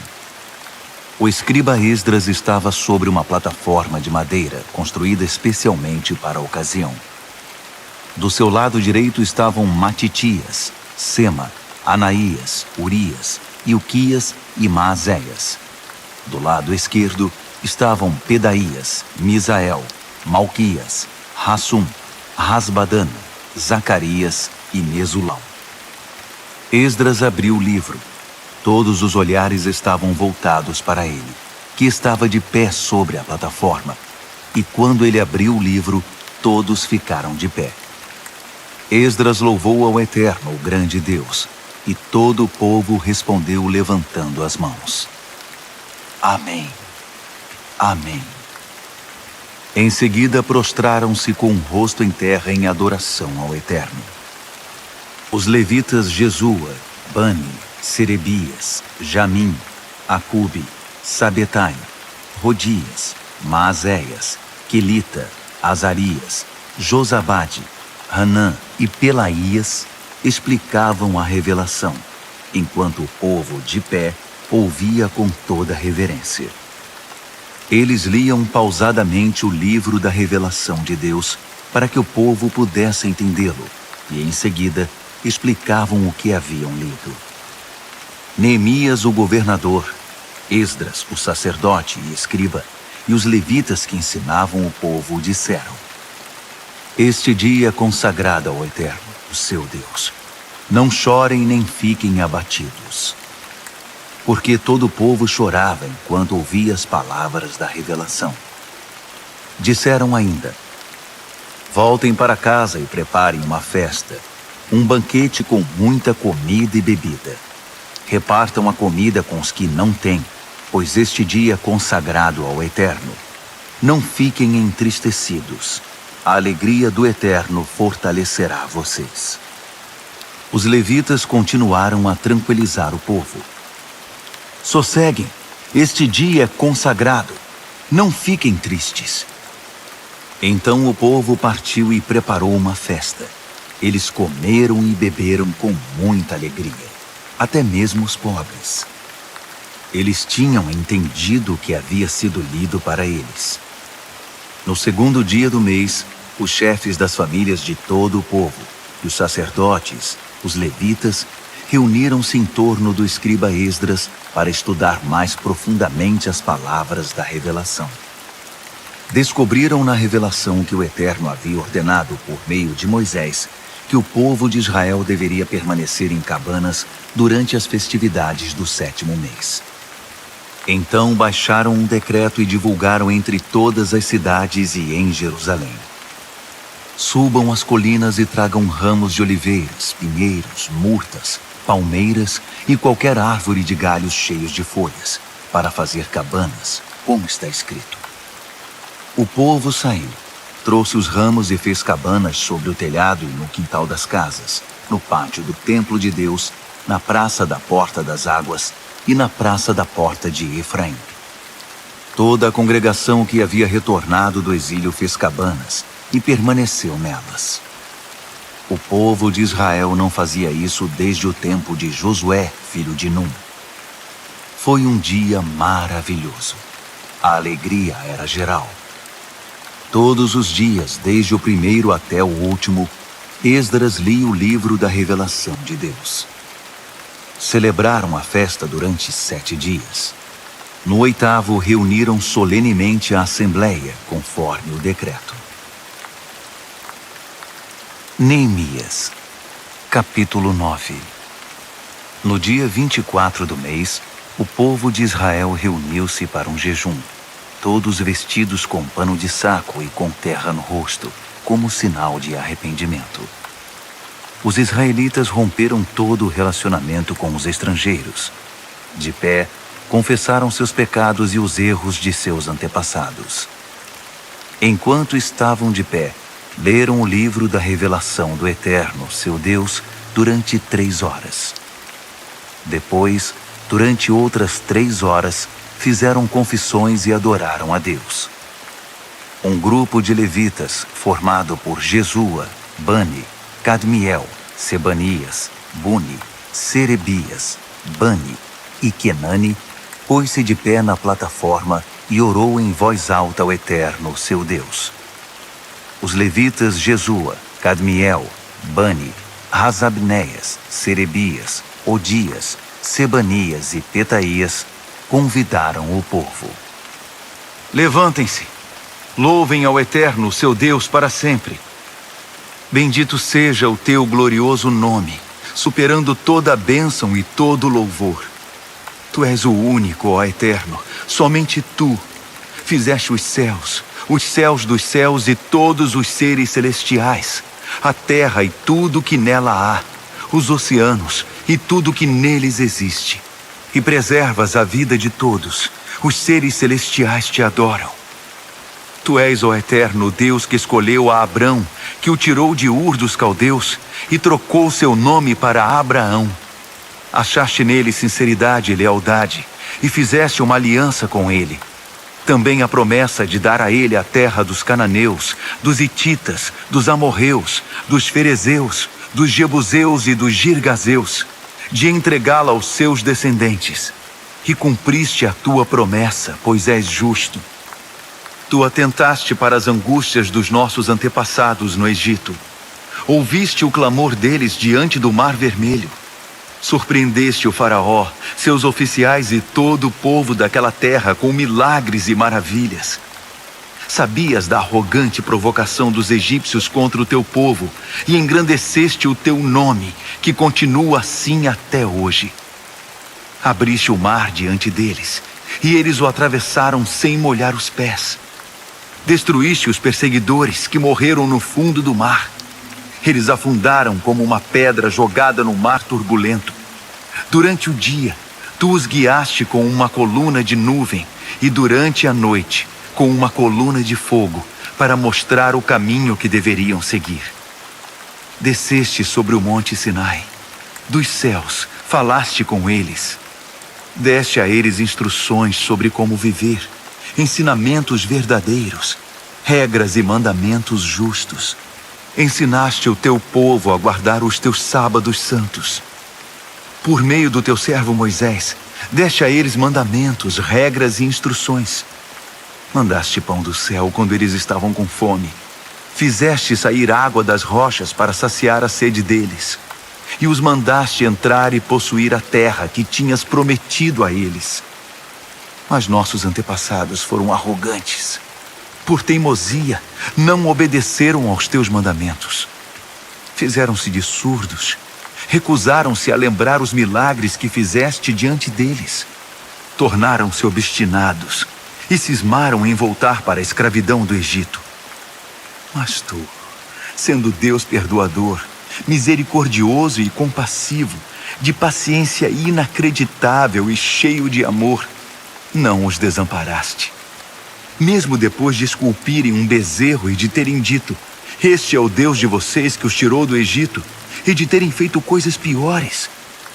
O escriba Esdras estava sobre uma plataforma de madeira, construída especialmente para a ocasião. Do seu lado direito estavam Matitias, Sema, Anaías, Urias, Ilquias e Maazéias. Do lado esquerdo estavam Pedaías, Misael, Malquias, Hassum, Rasbadana, Zacarias e Mesulam. Esdras abriu o livro. Todos os olhares estavam voltados para ele, que estava de pé sobre a plataforma. E quando ele abriu o livro, todos ficaram de pé. Esdras louvou ao Eterno, o grande Deus, e todo o povo respondeu levantando as mãos. Amém. Amém. Em seguida prostraram-se com o rosto em terra em adoração ao Eterno. Os levitas Jesua, Bani, Serebias, Jamim, Acube, Sabetai, Rodias, Maazéias, Quelita, Azarias, Josabade, Hanã e Pelaías explicavam a revelação, enquanto o povo de pé ouvia com toda reverência. Eles liam pausadamente o livro da revelação de Deus para que o povo pudesse entendê-lo, e em seguida explicavam o que haviam lido. Neemias, o governador, Esdras, o sacerdote e escriba, e os levitas que ensinavam o povo disseram: Este dia é consagrado ao Eterno, o seu Deus. Não chorem nem fiquem abatidos. Porque todo o povo chorava enquanto ouvia as palavras da revelação. Disseram ainda: Voltem para casa e preparem uma festa, um banquete com muita comida e bebida. Repartam a comida com os que não têm, pois este dia é consagrado ao Eterno. Não fiquem entristecidos. A alegria do Eterno fortalecerá vocês. Os levitas continuaram a tranquilizar o povo. Sosseguem, este dia é consagrado. Não fiquem tristes. Então o povo partiu e preparou uma festa. Eles comeram e beberam com muita alegria, até mesmo os pobres. Eles tinham entendido o que havia sido lido para eles. No segundo dia do mês, os chefes das famílias de todo o povo, e os sacerdotes, os levitas, reuniram-se em torno do escriba Esdras para estudar mais profundamente as palavras da revelação. Descobriram na revelação que o Eterno havia ordenado por meio de Moisés que o povo de Israel deveria permanecer em cabanas durante as festividades do 7º mês. Então baixaram um decreto e divulgaram entre todas as cidades e em Jerusalém. Subam as colinas e tragam ramos de oliveiras, pinheiros, murtas, palmeiras e qualquer árvore de galhos cheios de folhas, para fazer cabanas, como está escrito. O povo saiu, trouxe os ramos e fez cabanas sobre o telhado e no quintal das casas, no pátio do templo de Deus, na praça da Porta das Águas e na praça da Porta de Efraim. Toda a congregação que havia retornado do exílio fez cabanas e permaneceu nelas. O povo de Israel não fazia isso desde o tempo de Josué, filho de Num. Foi um dia maravilhoso. A alegria era geral. Todos os dias, desde o primeiro até o último, Esdras lia o livro da revelação de Deus. Celebraram a festa durante 7 dias. No 8º, reuniram solenemente a assembleia, conforme o decreto. Neemias, capítulo 9. No dia 24 do mês, o povo de Israel reuniu-se para um jejum, todos vestidos com pano de saco e com terra no rosto, como sinal de arrependimento. Os israelitas romperam todo o relacionamento com os estrangeiros. De pé, confessaram seus pecados e os erros de seus antepassados. Enquanto estavam de pé, leram o livro da revelação do Eterno, seu Deus, durante 3 horas. Depois, durante outras 3 horas, fizeram confissões e adoraram a Deus. Um grupo de levitas, formado por Jesua, Bani, Cadmiel, Sebanias, Buni, Serebias, Bani e Kenani, pôs-se de pé na plataforma e orou em voz alta ao Eterno, seu Deus. Os levitas Jesua, Cadmiel, Bani, Hasabneias, Serebias, Odias, Sebanias e Petaías convidaram o povo. Levantem-se, louvem ao Eterno, seu Deus, para sempre. Bendito seja o teu glorioso nome, superando toda a bênção e todo louvor. Tu és o único, ó Eterno, somente tu fizeste os céus dos céus e todos os seres celestiais, a terra e tudo que nela há, os oceanos e tudo que neles existe. E preservas a vida de todos, os seres celestiais te adoram. Tu és, ó Eterno, Deus que escolheu a Abrão, que o tirou de Ur dos Caldeus e trocou seu nome para Abraão. Achaste nele sinceridade e lealdade e fizeste uma aliança com ele. Também a promessa de dar a ele a terra dos cananeus, dos hititas, dos amorreus, dos ferezeus, dos jebuseus e dos girgazeus, de entregá-la aos seus descendentes. E cumpriste a tua promessa, pois és justo. Tu atentaste para as angústias dos nossos antepassados no Egito. Ouviste o clamor deles diante do Mar Vermelho. Surpreendeste o faraó, seus oficiais e todo o povo daquela terra com milagres e maravilhas. Sabias da arrogante provocação dos egípcios contra o teu povo e engrandeceste o teu nome, que continua assim até hoje. Abriste o mar diante deles, e eles o atravessaram sem molhar os pés. Destruíste os perseguidores que morreram no fundo do mar. Eles afundaram como uma pedra jogada no mar turbulento. Durante o dia, tu os guiaste com uma coluna de nuvem e durante a noite, com uma coluna de fogo, para mostrar o caminho que deveriam seguir. Desceste sobre o monte Sinai. Dos céus, falaste com eles. Deste a eles instruções sobre como viver, ensinamentos verdadeiros, regras e mandamentos justos. Ensinaste o teu povo a guardar os teus sábados santos. Por meio do teu servo Moisés, deste a eles mandamentos, regras e instruções. Mandaste pão do céu quando eles estavam com fome. Fizeste sair água das rochas para saciar a sede deles. E os mandaste entrar e possuir a terra que tinhas prometido a eles. Mas nossos antepassados foram arrogantes. Por teimosia, não obedeceram aos teus mandamentos. Fizeram-se de surdos. Recusaram-se a lembrar os milagres que fizeste diante deles. Tornaram-se obstinados e cismaram em voltar para a escravidão do Egito. Mas tu, sendo Deus perdoador, misericordioso e compassivo, de paciência inacreditável e cheio de amor, não os desamparaste. Mesmo depois de esculpirem um bezerro e de terem dito: "Este é o Deus de vocês que os tirou do Egito", e de terem feito coisas piores,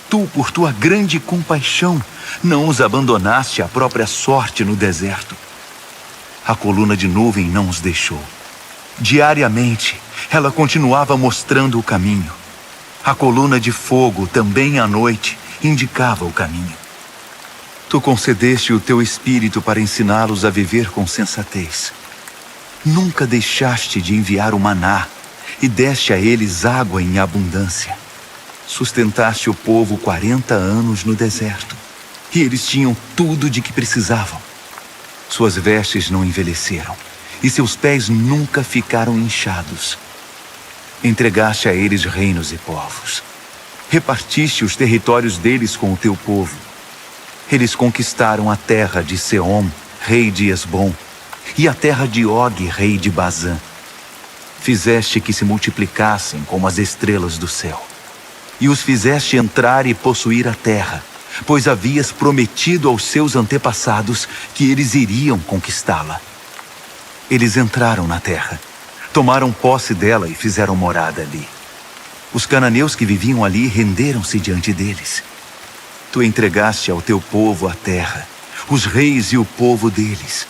tu, por tua grande compaixão, não os abandonaste à própria sorte no deserto. A coluna de nuvem não os deixou. Diariamente, ela continuava mostrando o caminho. A coluna de fogo, também à noite, indicava o caminho. Tu concedeste o teu espírito para ensiná-los a viver com sensatez. Nunca deixaste de enviar o maná e deste a eles água em abundância. Sustentaste o povo 40 anos no deserto, e eles tinham tudo de que precisavam. Suas vestes não envelheceram, e seus pés nunca ficaram inchados. Entregaste a eles reinos e povos. Repartiste os territórios deles com o teu povo. Eles conquistaram a terra de Seom, rei de Esbom, e a terra de Og, rei de Bazã. Fizeste que se multiplicassem como as estrelas do céu, e os fizeste entrar e possuir a terra, pois havias prometido aos seus antepassados que eles iriam conquistá-la. Eles entraram na terra, tomaram posse dela e fizeram morada ali. Os cananeus que viviam ali renderam-se diante deles. Tu entregaste ao teu povo a terra, os reis e o povo deles.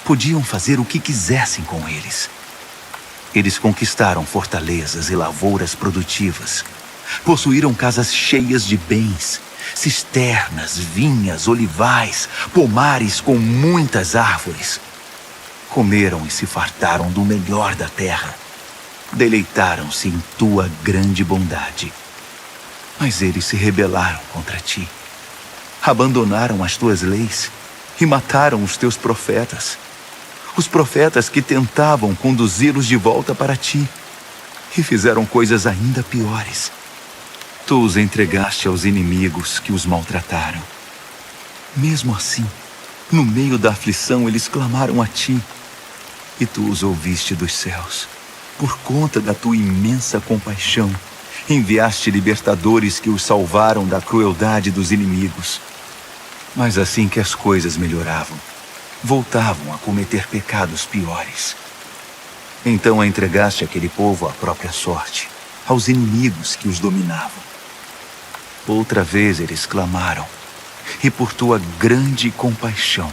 Podiam fazer o que quisessem com eles. Eles conquistaram fortalezas e lavouras produtivas. Possuíram casas cheias de bens, cisternas, vinhas, olivais, pomares com muitas árvores. Comeram e se fartaram do melhor da terra. Deleitaram-se em tua grande bondade. Mas eles se rebelaram contra ti, abandonaram as tuas leis e mataram os teus profetas, os profetas que tentavam conduzi-los de volta para ti, e fizeram coisas ainda piores. Tu os entregaste aos inimigos que os maltrataram. Mesmo assim, no meio da aflição, eles clamaram a ti, e tu os ouviste dos céus. Por conta da tua imensa compaixão, enviaste libertadores que os salvaram da crueldade dos inimigos. Mas assim que as coisas melhoravam, voltavam a cometer pecados piores. Então entregaste aquele povo à própria sorte, aos inimigos que os dominavam. Outra vez eles clamaram, e por tua grande compaixão,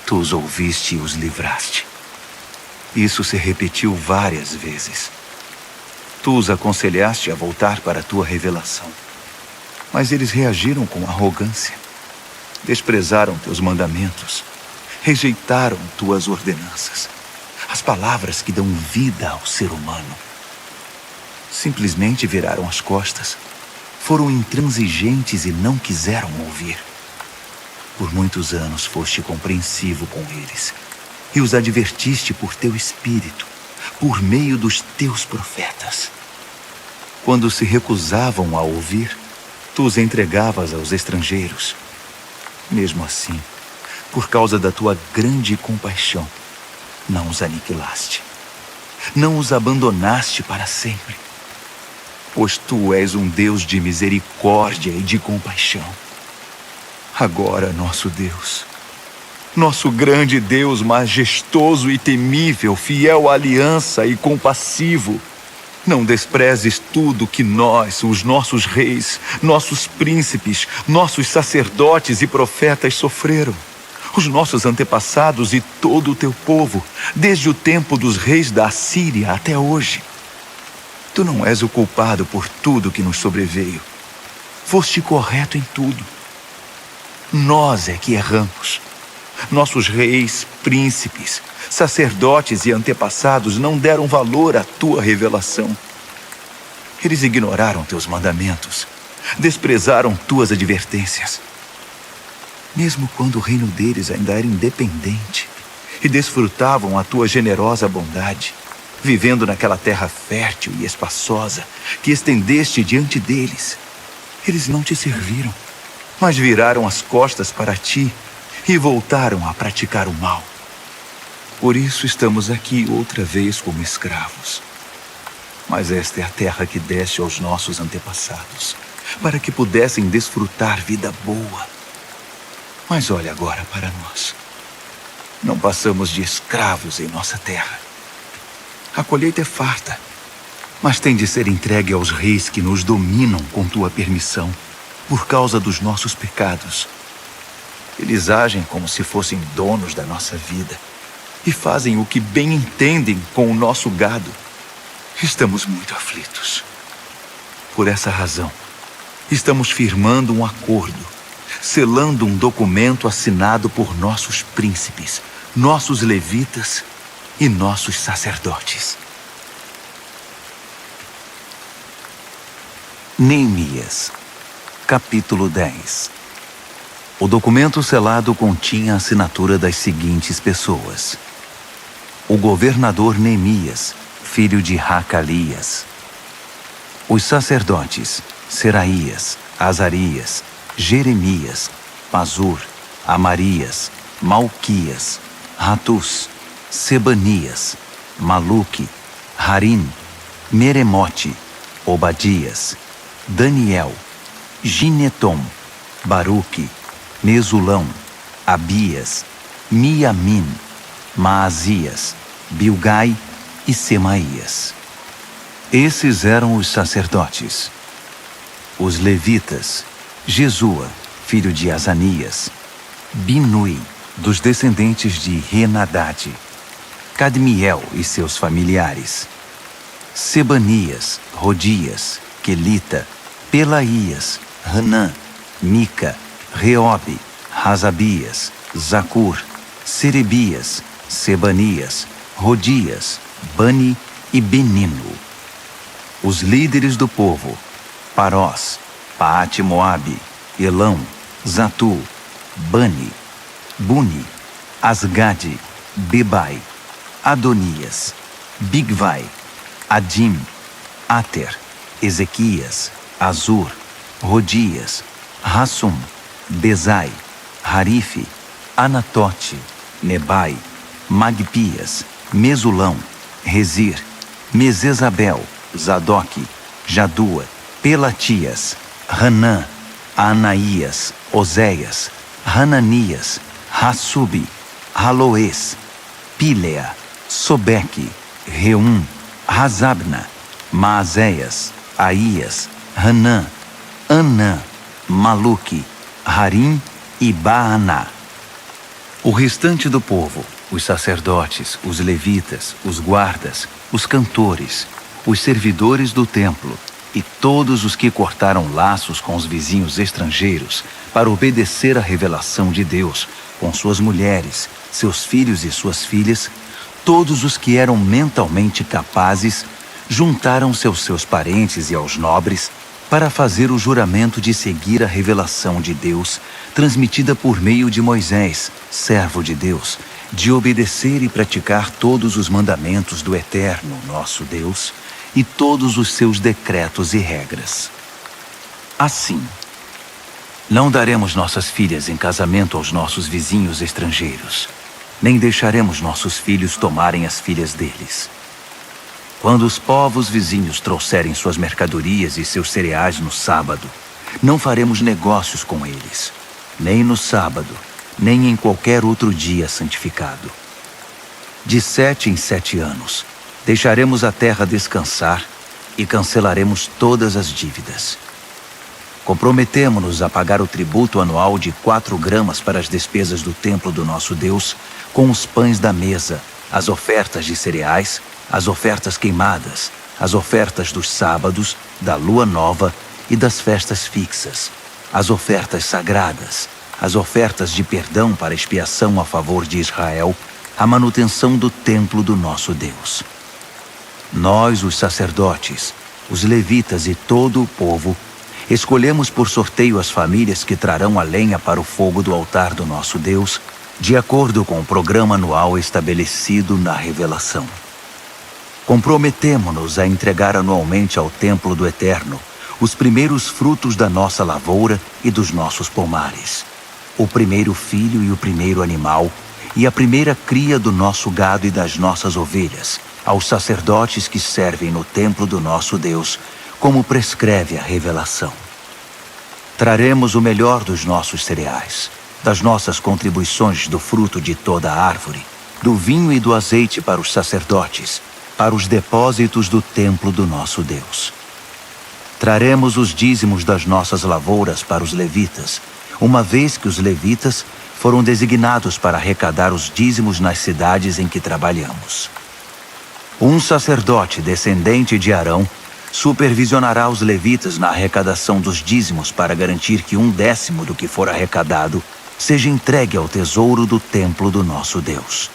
tu os ouviste e os livraste. Isso se repetiu várias vezes. Tu os aconselhaste a voltar para a tua revelação, mas eles reagiram com arrogância, desprezaram teus mandamentos, rejeitaram tuas ordenanças, as palavras que dão vida ao ser humano. Simplesmente viraram as costas, foram intransigentes e não quiseram ouvir. Por muitos anos foste compreensivo com eles e os advertiste por teu espírito, por meio dos teus profetas. Quando se recusavam a ouvir, tu os entregavas aos estrangeiros. Mesmo assim, por causa da tua grande compaixão, não os aniquilaste. Não os abandonaste para sempre. Pois tu és um Deus de misericórdia e de compaixão. Agora, nosso Deus, nosso grande Deus majestoso e temível, fiel à aliança e compassivo, não desprezes tudo que nós, os nossos reis, nossos príncipes, nossos sacerdotes e profetas sofreram, os nossos antepassados e todo o teu povo, desde o tempo dos reis da Assíria até hoje. Tu não és o culpado por tudo que nos sobreveio. Foste correto em tudo. Nós é que erramos. Nossos reis, príncipes, sacerdotes e antepassados não deram valor à tua revelação. Eles ignoraram teus mandamentos, desprezaram tuas advertências. Mesmo quando o reino deles ainda era independente e desfrutavam a tua generosa bondade, vivendo naquela terra fértil e espaçosa que estendeste diante deles, eles não te serviram, mas viraram as costas para ti e voltaram a praticar o mal. Por isso estamos aqui outra vez como escravos. Mas esta é a terra que deste aos nossos antepassados, para que pudessem desfrutar vida boa. Mas olha agora para nós. Não passamos de escravos em nossa terra. A colheita é farta, mas tem de ser entregue aos reis que nos dominam com tua permissão, por causa dos nossos pecados. Eles agem como se fossem donos da nossa vida e fazem o que bem entendem com o nosso gado. Estamos muito aflitos. Por essa razão, estamos firmando um acordo, selando um documento assinado por nossos príncipes, nossos levitas e nossos sacerdotes. Neemias, capítulo 10. O documento selado continha a assinatura das seguintes pessoas: o governador Neemias, filho de Hacalias; os sacerdotes Seraías, Azarias, Jeremias, Pazur, Amarias, Malquias, Ratus, Sebanias, Maluque, Harim, Meremote, Obadias, Daniel, Ginetom, Baruque, Mesulão, Abias, Miamim, Maasias, Bilgai e Semaías. Esses eram os sacerdotes. Os levitas: Jesua, filho de Azanias; Binui, dos descendentes de Henadade; Cadmiel e seus familiares; Sebanias, Rodias, Quelita, Pelaías, Hanã, Mica, Reobe, Razabias, Zacur, Serebias, Sebanias, Rodias, Bani e Benino. Os líderes do povo: Parós, Paate-Moabe, Elão, Zatu, Bani, Buni, Asgade, Bebai, Adonias, Bigvai, Adim, Ater, Ezequias, Azur, Rodias, Rassum, Bezai, Harife, Anatote, Nebai, Magpias, Mesulão, Rezir, Mesesabel, Zadok, Jadua, Pelatias, Hanã, Anaías, Oséias, Hananias, Hassubi, Haloes, Pílea, Sobeque, Reum, Razabna, Maazéias, Aías, Hanã, Anã, Maluque, Harim e Baaná. O restante do povo, os sacerdotes, os levitas, os guardas, os cantores, os servidores do templo e todos os que cortaram laços com os vizinhos estrangeiros para obedecer à revelação de Deus, com suas mulheres, seus filhos e suas filhas, todos os que eram mentalmente capazes, juntaram-se aos seus parentes e aos nobres para fazer o juramento de seguir a revelação de Deus, transmitida por meio de Moisés, servo de Deus, de obedecer e praticar todos os mandamentos do Eterno, nosso Deus, e todos os seus decretos e regras. Assim, não daremos nossas filhas em casamento aos nossos vizinhos estrangeiros, nem deixaremos nossos filhos tomarem as filhas deles. Quando os povos vizinhos trouxerem suas mercadorias e seus cereais no sábado, não faremos negócios com eles, nem no sábado, nem em qualquer outro dia santificado. De 7 em 7 anos, deixaremos a terra descansar e cancelaremos todas as dívidas. Comprometemo-nos a pagar o tributo anual de 4 gramas para as despesas do templo do nosso Deus, com os pães da mesa, as ofertas de cereais, as ofertas queimadas, as ofertas dos sábados, da lua nova e das festas fixas, as ofertas sagradas, as ofertas de perdão para expiação a favor de Israel, a manutenção do templo do nosso Deus. Nós, os sacerdotes, os levitas e todo o povo, escolhemos por sorteio as famílias que trarão a lenha para o fogo do altar do nosso Deus, de acordo com o programa anual estabelecido na revelação. Comprometemo-nos a entregar anualmente ao templo do Eterno os primeiros frutos da nossa lavoura e dos nossos pomares, o primeiro filho e o primeiro animal, e a primeira cria do nosso gado e das nossas ovelhas, aos sacerdotes que servem no templo do nosso Deus, como prescreve a revelação. Traremos o melhor dos nossos cereais, das nossas contribuições do fruto de toda a árvore, do vinho e do azeite para os sacerdotes, para os depósitos do templo do nosso Deus. Traremos os dízimos das nossas lavouras para os levitas, uma vez que os levitas foram designados para arrecadar os dízimos nas cidades em que trabalhamos. Um sacerdote descendente de Arão supervisionará os levitas na arrecadação dos dízimos para garantir que 1/10 do que for arrecadado seja entregue ao tesouro do templo do nosso Deus.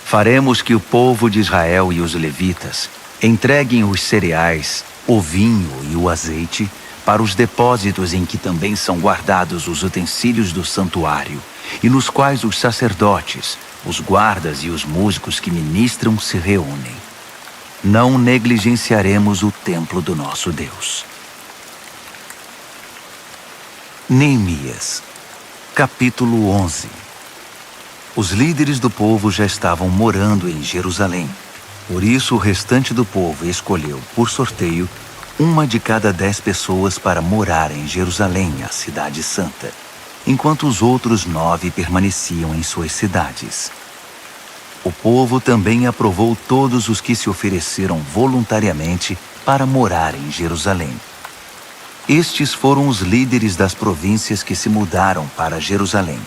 Faremos que o povo de Israel e os levitas entreguem os cereais, o vinho e o azeite para os depósitos em que também são guardados os utensílios do santuário e nos quais os sacerdotes, os guardas e os músicos que ministram se reúnem. Não negligenciaremos o templo do nosso Deus. Neemias, capítulo 11. Os líderes do povo já estavam morando em Jerusalém. Por isso o restante do povo escolheu, por sorteio, uma de cada 10 pessoas para morar em Jerusalém, a cidade santa, enquanto os outros 9 permaneciam em suas cidades. O povo também aprovou todos os que se ofereceram voluntariamente para morar em Jerusalém. Estes foram os líderes das províncias que se mudaram para Jerusalém.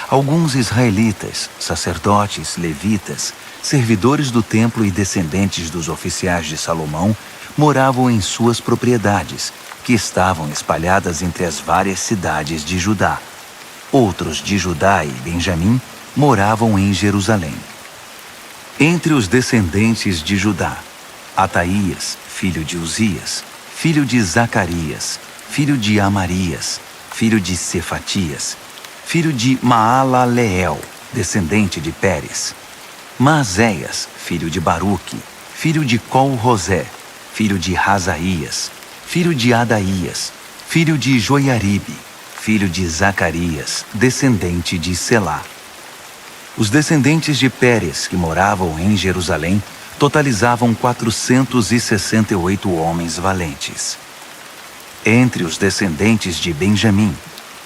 Alguns israelitas, sacerdotes, levitas, servidores do templo e descendentes dos oficiais de Salomão moravam em suas propriedades, que estavam espalhadas entre as várias cidades de Judá. Outros de Judá e Benjamim moravam em Jerusalém. Entre os descendentes de Judá, Ataías, filho de Uzias, filho de Zacarias, filho de Amarias, filho de Cefatias, filho de Maalaleel, descendente de Pérez. Maazéias, filho de Baruque, filho de Col-Rosé, filho de Razaías, filho de Adaías, filho de Joiaribe, filho de Zacarias, descendente de Selá. Os descendentes de Pérez, que moravam em Jerusalém, totalizavam 468 homens valentes. Entre os descendentes de Benjamim,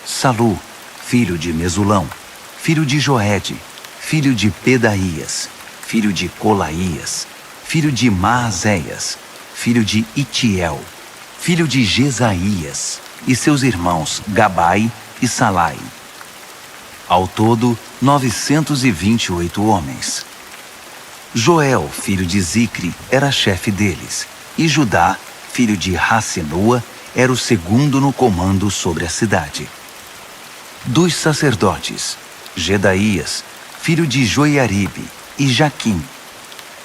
Salu, filho de Mesulão, filho de Joede, filho de Pedaías, filho de Colaías, filho de Maazéias, filho de Itiel, filho de Jesaías, e seus irmãos Gabai e Salai. Ao todo, 928 homens. Joel, filho de Zicre, era chefe deles, e Judá, filho de Rassenua, era o segundo no comando sobre a cidade. Dos sacerdotes, Gedaías, filho de Joiaribe, e Jaquim.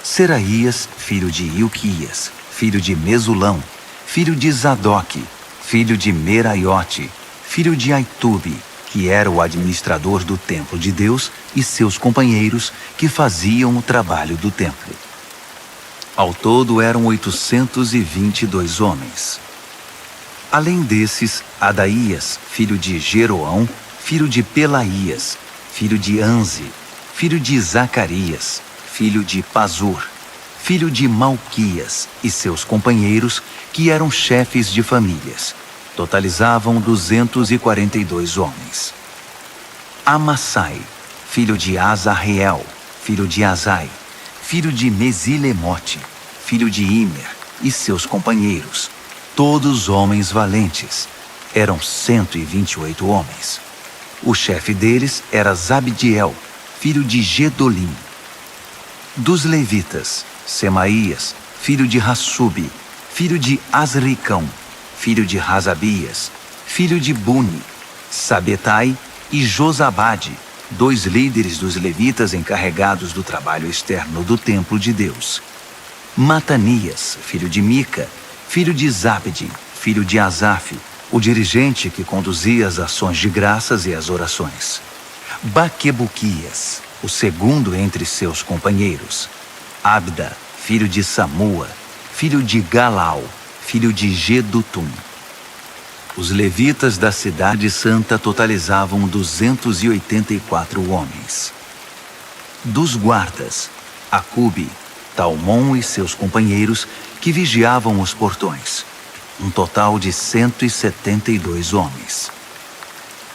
Seraías, filho de Ilquias, filho de Mesulão, filho de Zadoque, filho de Meraiote, filho de Aitube, que era o administrador do templo de Deus, e seus companheiros, que faziam o trabalho do templo. Ao todo eram 822 homens. Além desses, Adaías, filho de Jeroão, filho de Pelaías, filho de Anze, filho de Zacarias, filho de Pazur, filho de Malquias, e seus companheiros, que eram chefes de famílias. Totalizavam 242 homens. Amassai, filho de Azarreel, filho de Azai, filho de Mesilemote, filho de Imer, e seus companheiros, todos homens valentes. Eram 128 homens. O chefe deles era Zabdiel, filho de Gedolim. Dos levitas, Semaías, filho de Hassube, filho de Asricão, filho de Razabias, filho de Buni, Sabetai e Josabade, 2 líderes dos levitas encarregados do trabalho externo do templo de Deus. Matanias, filho de Mica, filho de Zabde, filho de Asaf, o dirigente que conduzia as ações de graças e as orações. Baquebuquias, o segundo entre seus companheiros. Abda, filho de Samua, filho de Galau, filho de Gedutum. Os levitas da cidade santa totalizavam 284 homens. Dos guardas, Acube, Talmon e seus companheiros, que vigiavam os portões. Um total de 172 homens.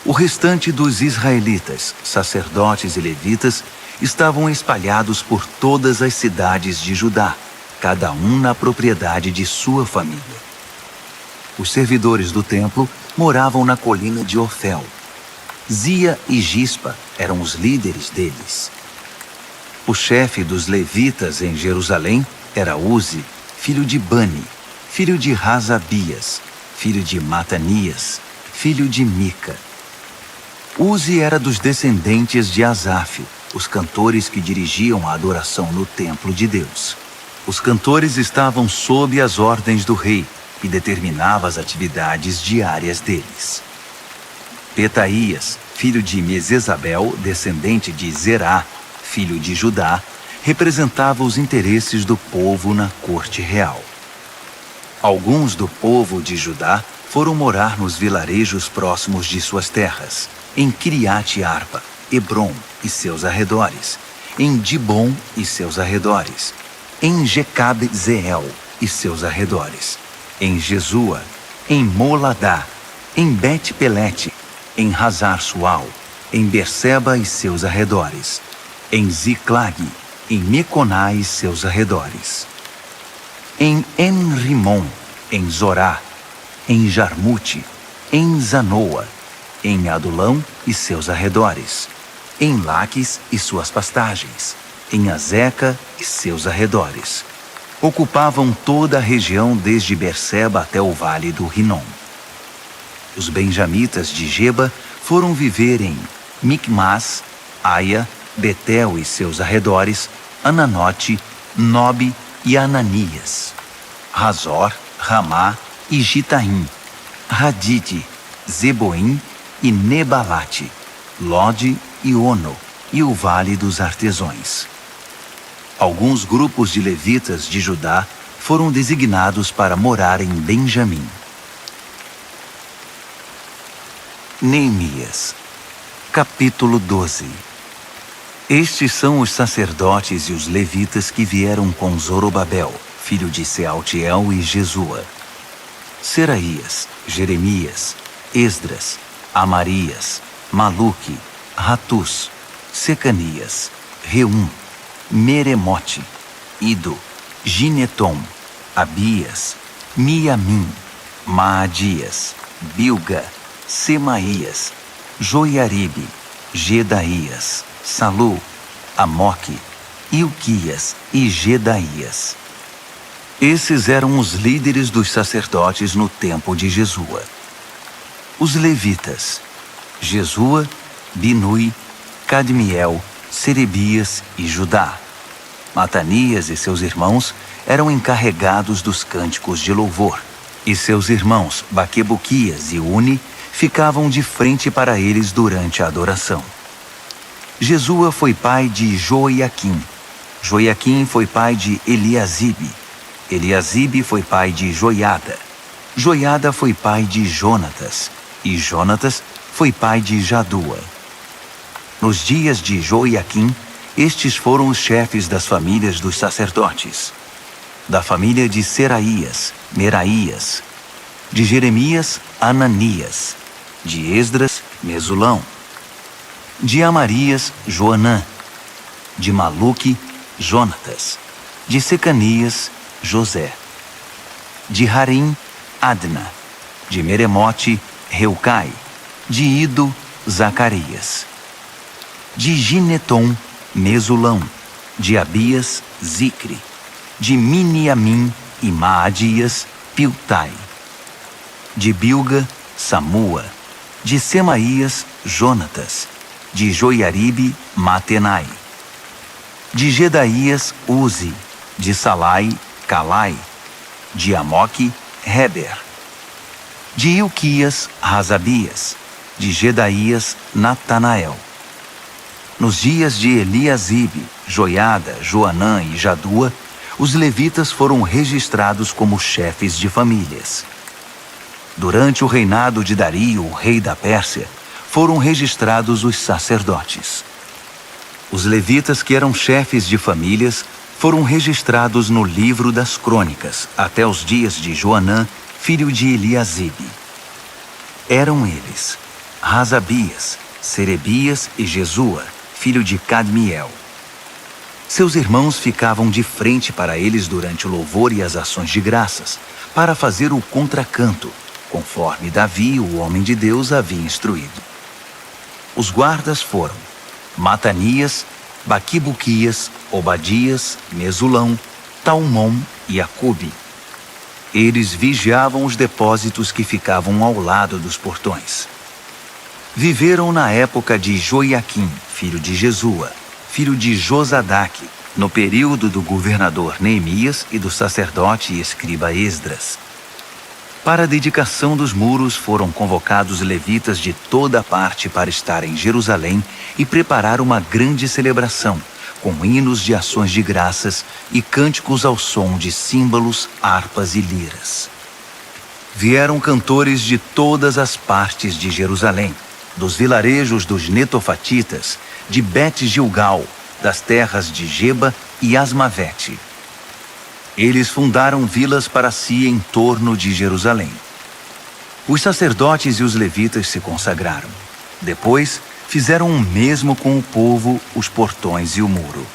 O restante dos israelitas, sacerdotes e levitas, estavam espalhados por todas as cidades de Judá, cada um na propriedade de sua família. Os servidores do templo moravam na colina de Ofel. Zia e Gispa eram os líderes deles. O chefe dos levitas em Jerusalém era Uzi, filho de Bani, filho de Razabias, filho de Matanias, filho de Mica. Uzi era dos descendentes de Asaf, os cantores que dirigiam a adoração no templo de Deus. Os cantores estavam sob as ordens do rei, que determinava as atividades diárias deles. Petaías, filho de Mesesabel, descendente de Zerá, filho de Judá, representava os interesses do povo na corte real. Alguns do povo de Judá foram morar nos vilarejos próximos de suas terras, em Kiriat Arba, Hebrom e seus arredores, em Dibom e seus arredores, em Jecab-Zeel e seus arredores, em Jesua, em Moladá, em Bet-Pelete, em Hazar-Sual, em Berseba e seus arredores, em Ziclag, em Meconá e seus arredores, em En-Rimon, em Zorá, em Jarmute, em Zanoa, em Adulão e seus arredores, em Laques e suas pastagens, em Azeca e seus arredores. Ocupavam toda a região desde Berseba até o vale do Rinom. Os benjamitas de Geba foram viver em Micmas, Aia, Betel e seus arredores, Ananote, Nobe e Ananias, Razor, Ramá e Gitaim, Hadide, Zeboim e Nebalate, Lode e Ono, e o Vale dos Artesões. Alguns grupos de levitas de Judá foram designados para morar em Benjamim. Neemias, capítulo 12. Estes são os sacerdotes e os levitas que vieram com Zorobabel, filho de Sealtiel, e Jesua: Seraías, Jeremias, Esdras, Amarias, Maluque, Ratus, Secanias, Reum, Meremote, Ido, Ginetom, Abias, Miamim, Maadias, Bilga, Semaías, Joiaribe, Gedaías, Salu, Amoque, Ilquias e Gedaías. Esses eram os líderes dos sacerdotes no tempo de Jesua. Os levitas: Jesua, Binui, Cadmiel, Serebias e Judá. Matanias e seus irmãos eram encarregados dos cânticos de louvor, e seus irmãos Baquebuquias e Uni ficavam de frente para eles durante a adoração. Jesua foi pai de Joiaquim. Joiaquim foi pai de Eliasibe. Eliasibe foi pai de Joiada. Joiada foi pai de Jonatas. E Jonatas foi pai de Jadua. Nos dias de Joiaquim, estes foram os chefes das famílias dos sacerdotes: da família de Seraías, Meraías; de Jeremias, Ananias; de Esdras, Mesulão; de Amarias, Joanã; de Maluque, Jonatas; de Secanias, José; de Harim, Adna; de Meremote, Reucai; de Ido, Zacarias; de Ginetom, Mesulão; de Abias, Zicre; de Miniamim e Maadias, Piltai; de Bilga, Samua; de Semaías, Jonatas; de Joiaribe, Matenai; de Gedaías, Uzi; de Salai, Calai; de Amoque, Heber; de Ilquias, Razabias; de Gedaías, Natanael. Nos dias de Eliasibe, Joiada, Joanã e Jadua, os levitas foram registrados como chefes de famílias. Durante o reinado de Dario, o rei da Pérsia, foram registrados os sacerdotes. Os levitas que eram chefes de famílias foram registrados no livro das crônicas até os dias de Joanã, filho de Eliasibe. Eram eles Razabias, Serebias e Jesua, filho de Cadmiel. Seus irmãos ficavam de frente para eles durante o louvor e as ações de graças, para fazer o contracanto, conforme Davi, o homem de Deus, havia instruído. Os guardas foram Matanias, Baquibuquias, Obadias, Mesulão, Talmom e Acube. Eles vigiavam os depósitos que ficavam ao lado dos portões. Viveram na época de Joiaquim, filho de Jesua, filho de Josadaque, no período do governador Neemias e do sacerdote e escriba Esdras. Para a dedicação dos muros foram convocados levitas de toda parte para estar em Jerusalém e preparar uma grande celebração, com hinos de ações de graças e cânticos ao som de símbolos, harpas e liras. Vieram cantores de todas as partes de Jerusalém, dos vilarejos dos Netofatitas, de Bet-Gilgal, das terras de Geba e Asmavete. Eles fundaram vilas para si em torno de Jerusalém. Os sacerdotes e os levitas se consagraram. Depois, fizeram o mesmo com o povo, os portões e o muro.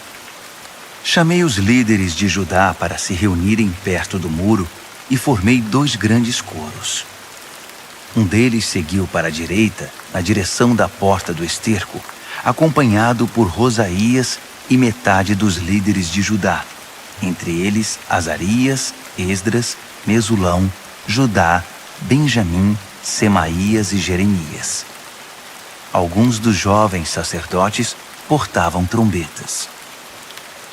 Chamei os líderes de Judá para se reunirem perto do muro e formei 2 grandes coros. Um deles seguiu para a direita, na direção da porta do esterco, acompanhado por Rosaías e metade dos líderes de Judá, entre eles Azarias, Esdras, Mesulão, Judá, Benjamim, Semaías e Jeremias. Alguns dos jovens sacerdotes portavam trombetas.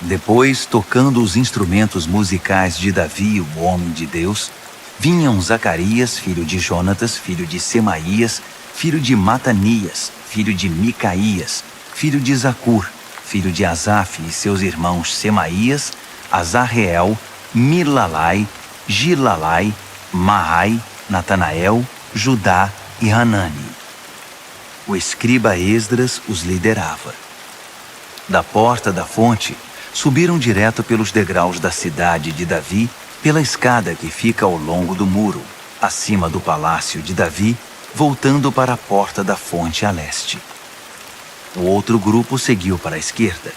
Depois, tocando os instrumentos musicais de Davi, o homem de Deus, vinham Zacarias, filho de Jonatas, filho de Semaías, filho de Matanias, filho de Micaías, filho de Zacur, filho de Asaf e seus irmãos Semaías, Azarreel, Milalai, Gilalai, Maai, Natanael, Judá e Hanani. O escriba Esdras os liderava. Da porta da fonte, subiram direto pelos degraus da cidade de Davi, pela escada que fica ao longo do muro, acima do palácio de Davi, voltando para a porta da fonte a leste. O outro grupo seguiu para a esquerda.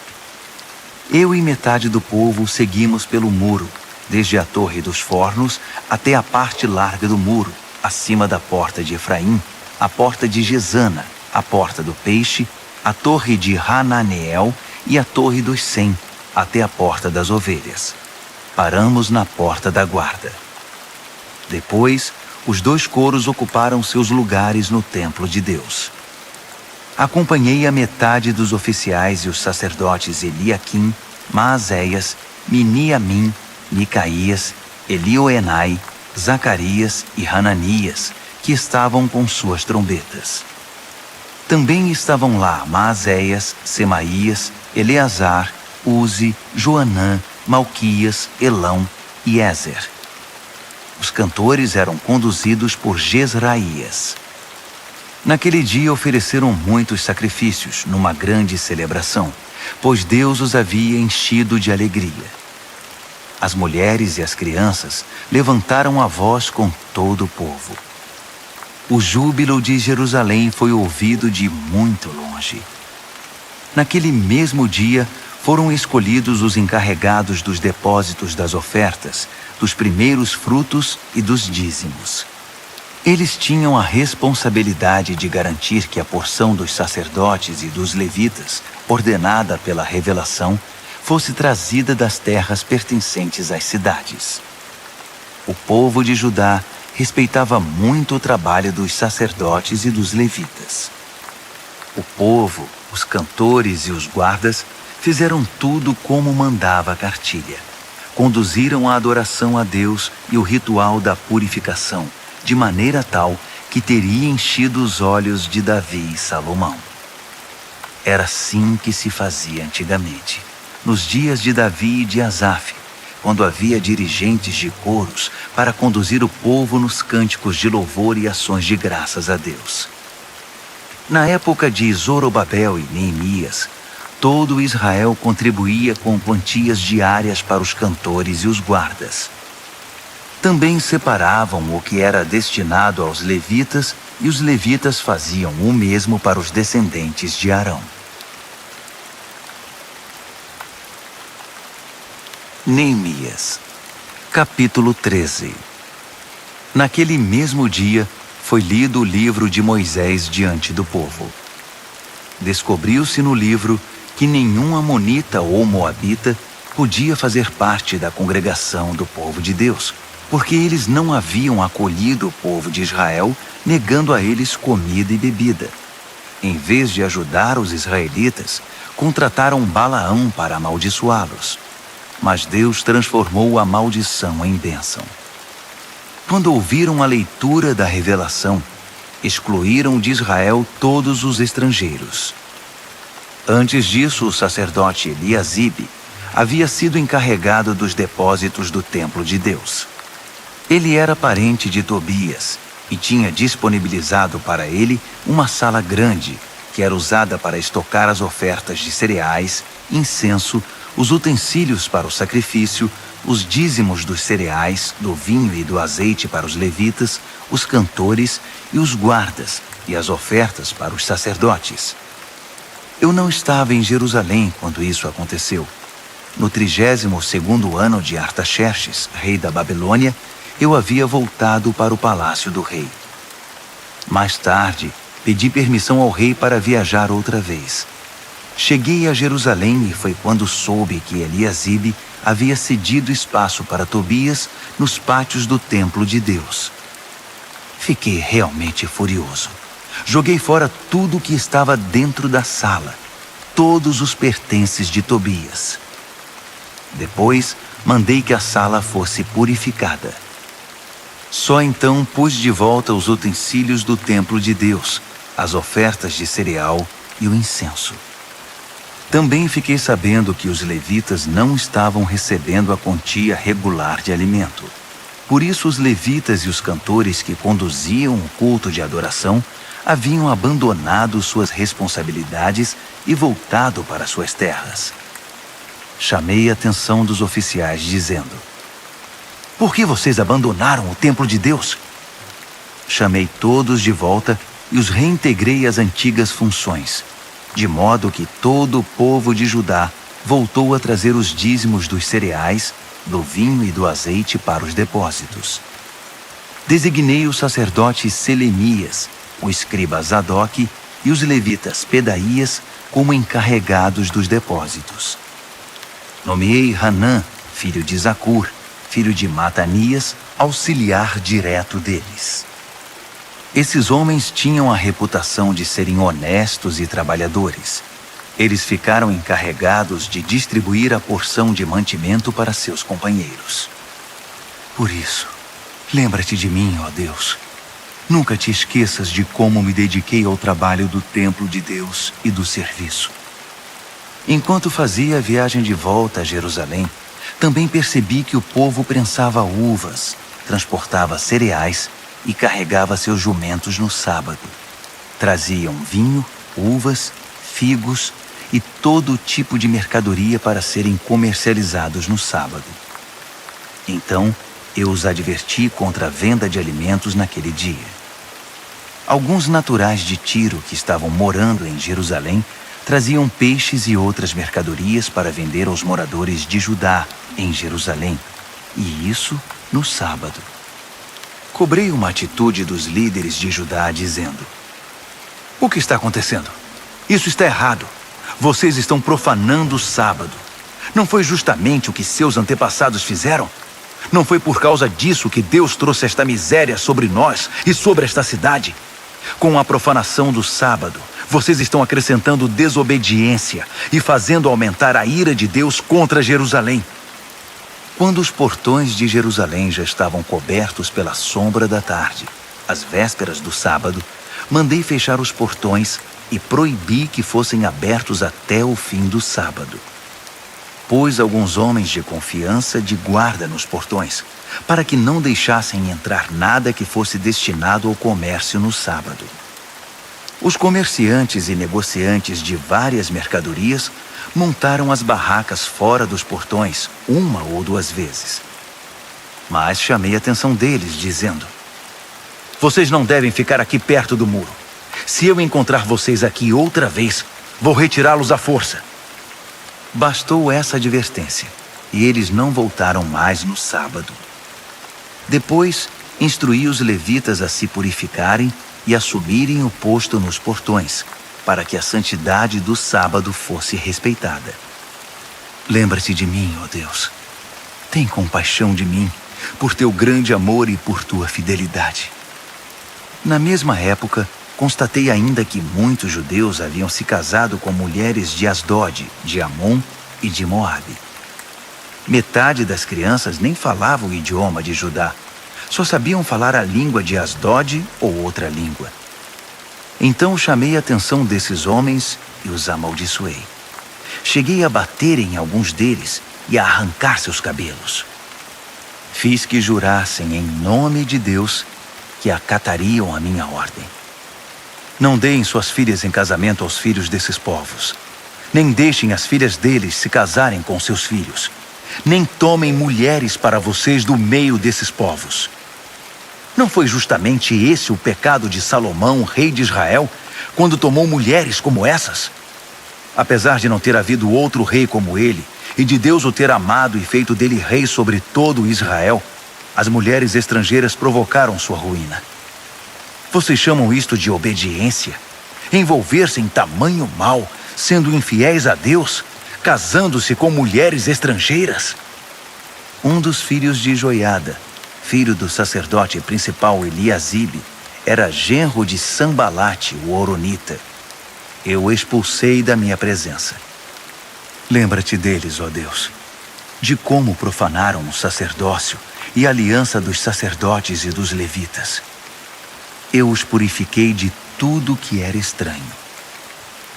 Eu e metade do povo seguimos pelo muro, desde a Torre dos Fornos até a parte larga do muro, acima da porta de Efraim, a porta de Gesana, a porta do Peixe, a torre de Hananeel e a torre dos 100, até a porta das ovelhas. Paramos na porta da guarda. Depois, os 2 coros ocuparam seus lugares no templo de Deus. Acompanhei a metade dos oficiais e os sacerdotes Eliaquim, Maazéias, Miniamim, Micaías, Elioenai, Zacarias e Hananias, que estavam com suas trombetas. Também estavam lá Maazéias, Semaías, Eleazar, Uzi, Joanã, Malquias, Elão e Ézer. Os cantores eram conduzidos por Jezraías. Naquele dia ofereceram muitos sacrifícios numa grande celebração, pois Deus os havia enchido de alegria. As mulheres e as crianças levantaram a voz com todo o povo. O júbilo de Jerusalém foi ouvido de muito longe. Naquele mesmo dia, foram escolhidos os encarregados dos depósitos das ofertas, dos primeiros frutos e dos dízimos. Eles tinham a responsabilidade de garantir que a porção dos sacerdotes e dos levitas, ordenada pela revelação, fosse trazida das terras pertencentes às cidades. O povo de Judá respeitava muito o trabalho dos sacerdotes e dos levitas. O povo, os cantores e os guardas fizeram tudo como mandava a cartilha. Conduziram a adoração a Deus e o ritual da purificação, de maneira tal que teria enchido os olhos de Davi e Salomão. Era assim que se fazia antigamente, nos dias de Davi e de Asaf, quando havia dirigentes de coros para conduzir o povo nos cânticos de louvor e ações de graças a Deus. Na época de Zorobabel e Neemias, todo Israel contribuía com quantias diárias para os cantores e os guardas. Também separavam o que era destinado aos levitas e os levitas faziam o mesmo para os descendentes de Arão. Neemias, capítulo 13. Naquele mesmo dia, foi lido o livro de Moisés diante do povo. Descobriu-se no livro que nenhum amonita ou moabita podia fazer parte da congregação do povo de Deus, porque eles não haviam acolhido o povo de Israel, negando a eles comida e bebida. Em vez de ajudar os israelitas, contrataram Balaão para amaldiçoá-los. Mas Deus transformou a maldição em bênção. Quando ouviram a leitura da revelação, excluíram de Israel todos os estrangeiros. Antes disso, o sacerdote Eliasibe havia sido encarregado dos depósitos do templo de Deus. Ele era parente de Tobias e tinha disponibilizado para ele uma sala grande que era usada para estocar as ofertas de cereais, incenso, os utensílios para o sacrifício, os dízimos dos cereais, do vinho e do azeite para os levitas, os cantores e os guardas, e as ofertas para os sacerdotes. Eu não estava em Jerusalém quando isso aconteceu. No 32º ano de Artaxerxes, rei da Babilônia, eu havia voltado para o palácio do rei. Mais tarde, pedi permissão ao rei para viajar outra vez. Cheguei a Jerusalém e foi quando soube que Eliasibe havia cedido espaço para Tobias nos pátios do templo de Deus. Fiquei realmente furioso. Joguei fora tudo o que estava dentro da sala, todos os pertences de Tobias. Depois, mandei que a sala fosse purificada. Só então pus de volta os utensílios do templo de Deus, as ofertas de cereal e o incenso. Também fiquei sabendo que os levitas não estavam recebendo a quantia regular de alimento. Por isso os levitas e os cantores que conduziam o culto de adoração haviam abandonado suas responsabilidades e voltado para suas terras. Chamei a atenção dos oficiais dizendo: "Por que vocês abandonaram o templo de Deus?" Chamei todos de volta e os reintegrei às antigas funções, de modo que todo o povo de Judá voltou a trazer os dízimos dos cereais, do vinho e do azeite para os depósitos. Designei o sacerdote Selemias, o escriba Zadok e os levitas Pedaías como encarregados dos depósitos. Nomeei Hanã, filho de Zacur, filho de Matanias, auxiliar direto deles. Esses homens tinham a reputação de serem honestos e trabalhadores. Eles ficaram encarregados de distribuir a porção de mantimento para seus companheiros. Por isso, lembra-te de mim, ó Deus. Nunca te esqueças de como me dediquei ao trabalho do templo de Deus e do serviço. Enquanto fazia a viagem de volta a Jerusalém, também percebi que o povo prensava uvas, transportava cereais e carregava seus jumentos no sábado. Traziam vinho, uvas, figos e todo tipo de mercadoria para serem comercializados no sábado. Então, eu os adverti contra a venda de alimentos naquele dia. Alguns naturais de Tiro que estavam morando em Jerusalém traziam peixes e outras mercadorias para vender aos moradores de Judá em Jerusalém, e isso no sábado. Cobrei uma atitude dos líderes de Judá dizendo: "O que está acontecendo? Isso está errado. Vocês estão profanando o sábado. Não foi justamente o que seus antepassados fizeram? Não foi por causa disso que Deus trouxe esta miséria sobre nós e sobre esta cidade? Com a profanação do sábado, vocês estão acrescentando desobediência e fazendo aumentar a ira de Deus contra Jerusalém." Quando os portões de Jerusalém já estavam cobertos pela sombra da tarde, às vésperas do sábado, mandei fechar os portões e proibi que fossem abertos até o fim do sábado. Pus alguns homens de confiança de guarda nos portões, para que não deixassem entrar nada que fosse destinado ao comércio no sábado. Os comerciantes e negociantes de várias mercadorias montaram as barracas fora dos portões uma ou duas vezes. Mas chamei a atenção deles, dizendo: "Vocês não devem ficar aqui perto do muro. Se eu encontrar vocês aqui outra vez, vou retirá-los à força." Bastou essa advertência, e eles não voltaram mais no sábado. Depois, instruí os levitas a se purificarem e assumirem o posto nos portões, para que a santidade do sábado fosse respeitada. Lembra-te de mim, ó Deus. Tem compaixão de mim, por teu grande amor e por tua fidelidade. Na mesma época, constatei ainda que muitos judeus haviam se casado com mulheres de Asdod, de Amon e de Moabe. Metade das crianças nem falava o idioma de Judá, só sabiam falar a língua de Asdod ou outra língua. Então chamei a atenção desses homens e os amaldiçoei. Cheguei a bater em alguns deles e a arrancar seus cabelos. Fiz que jurassem em nome de Deus que acatariam a minha ordem. Não deem suas filhas em casamento aos filhos desses povos. Nem deixem as filhas deles se casarem com seus filhos. Nem tomem mulheres para vocês do meio desses povos. Não foi justamente esse o pecado de Salomão, rei de Israel, quando tomou mulheres como essas? Apesar de não ter havido outro rei como ele, e de Deus o ter amado e feito dele rei sobre todo Israel, as mulheres estrangeiras provocaram sua ruína. Vocês chamam isto de obediência? Envolver-se em tamanho mal, sendo infiéis a Deus, casando-se com mulheres estrangeiras? Um dos filhos de Joiada, filho do sacerdote principal Eliasibe, era genro de Sambalate, o horonita. Eu o expulsei da minha presença. Lembra-te deles, ó Deus, de como profanaram o sacerdócio e a aliança dos sacerdotes e dos levitas. Eu os purifiquei de tudo que era estranho.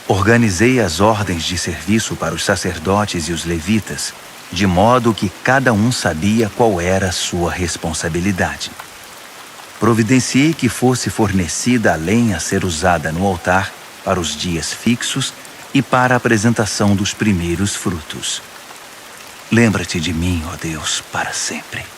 Organizei as ordens de serviço para os sacerdotes e os levitas, de modo que cada um sabia qual era a sua responsabilidade. Providenciei que fosse fornecida a lenha a ser usada no altar para os dias fixos e para a apresentação dos primeiros frutos. Lembra-te de mim, ó Deus, para sempre.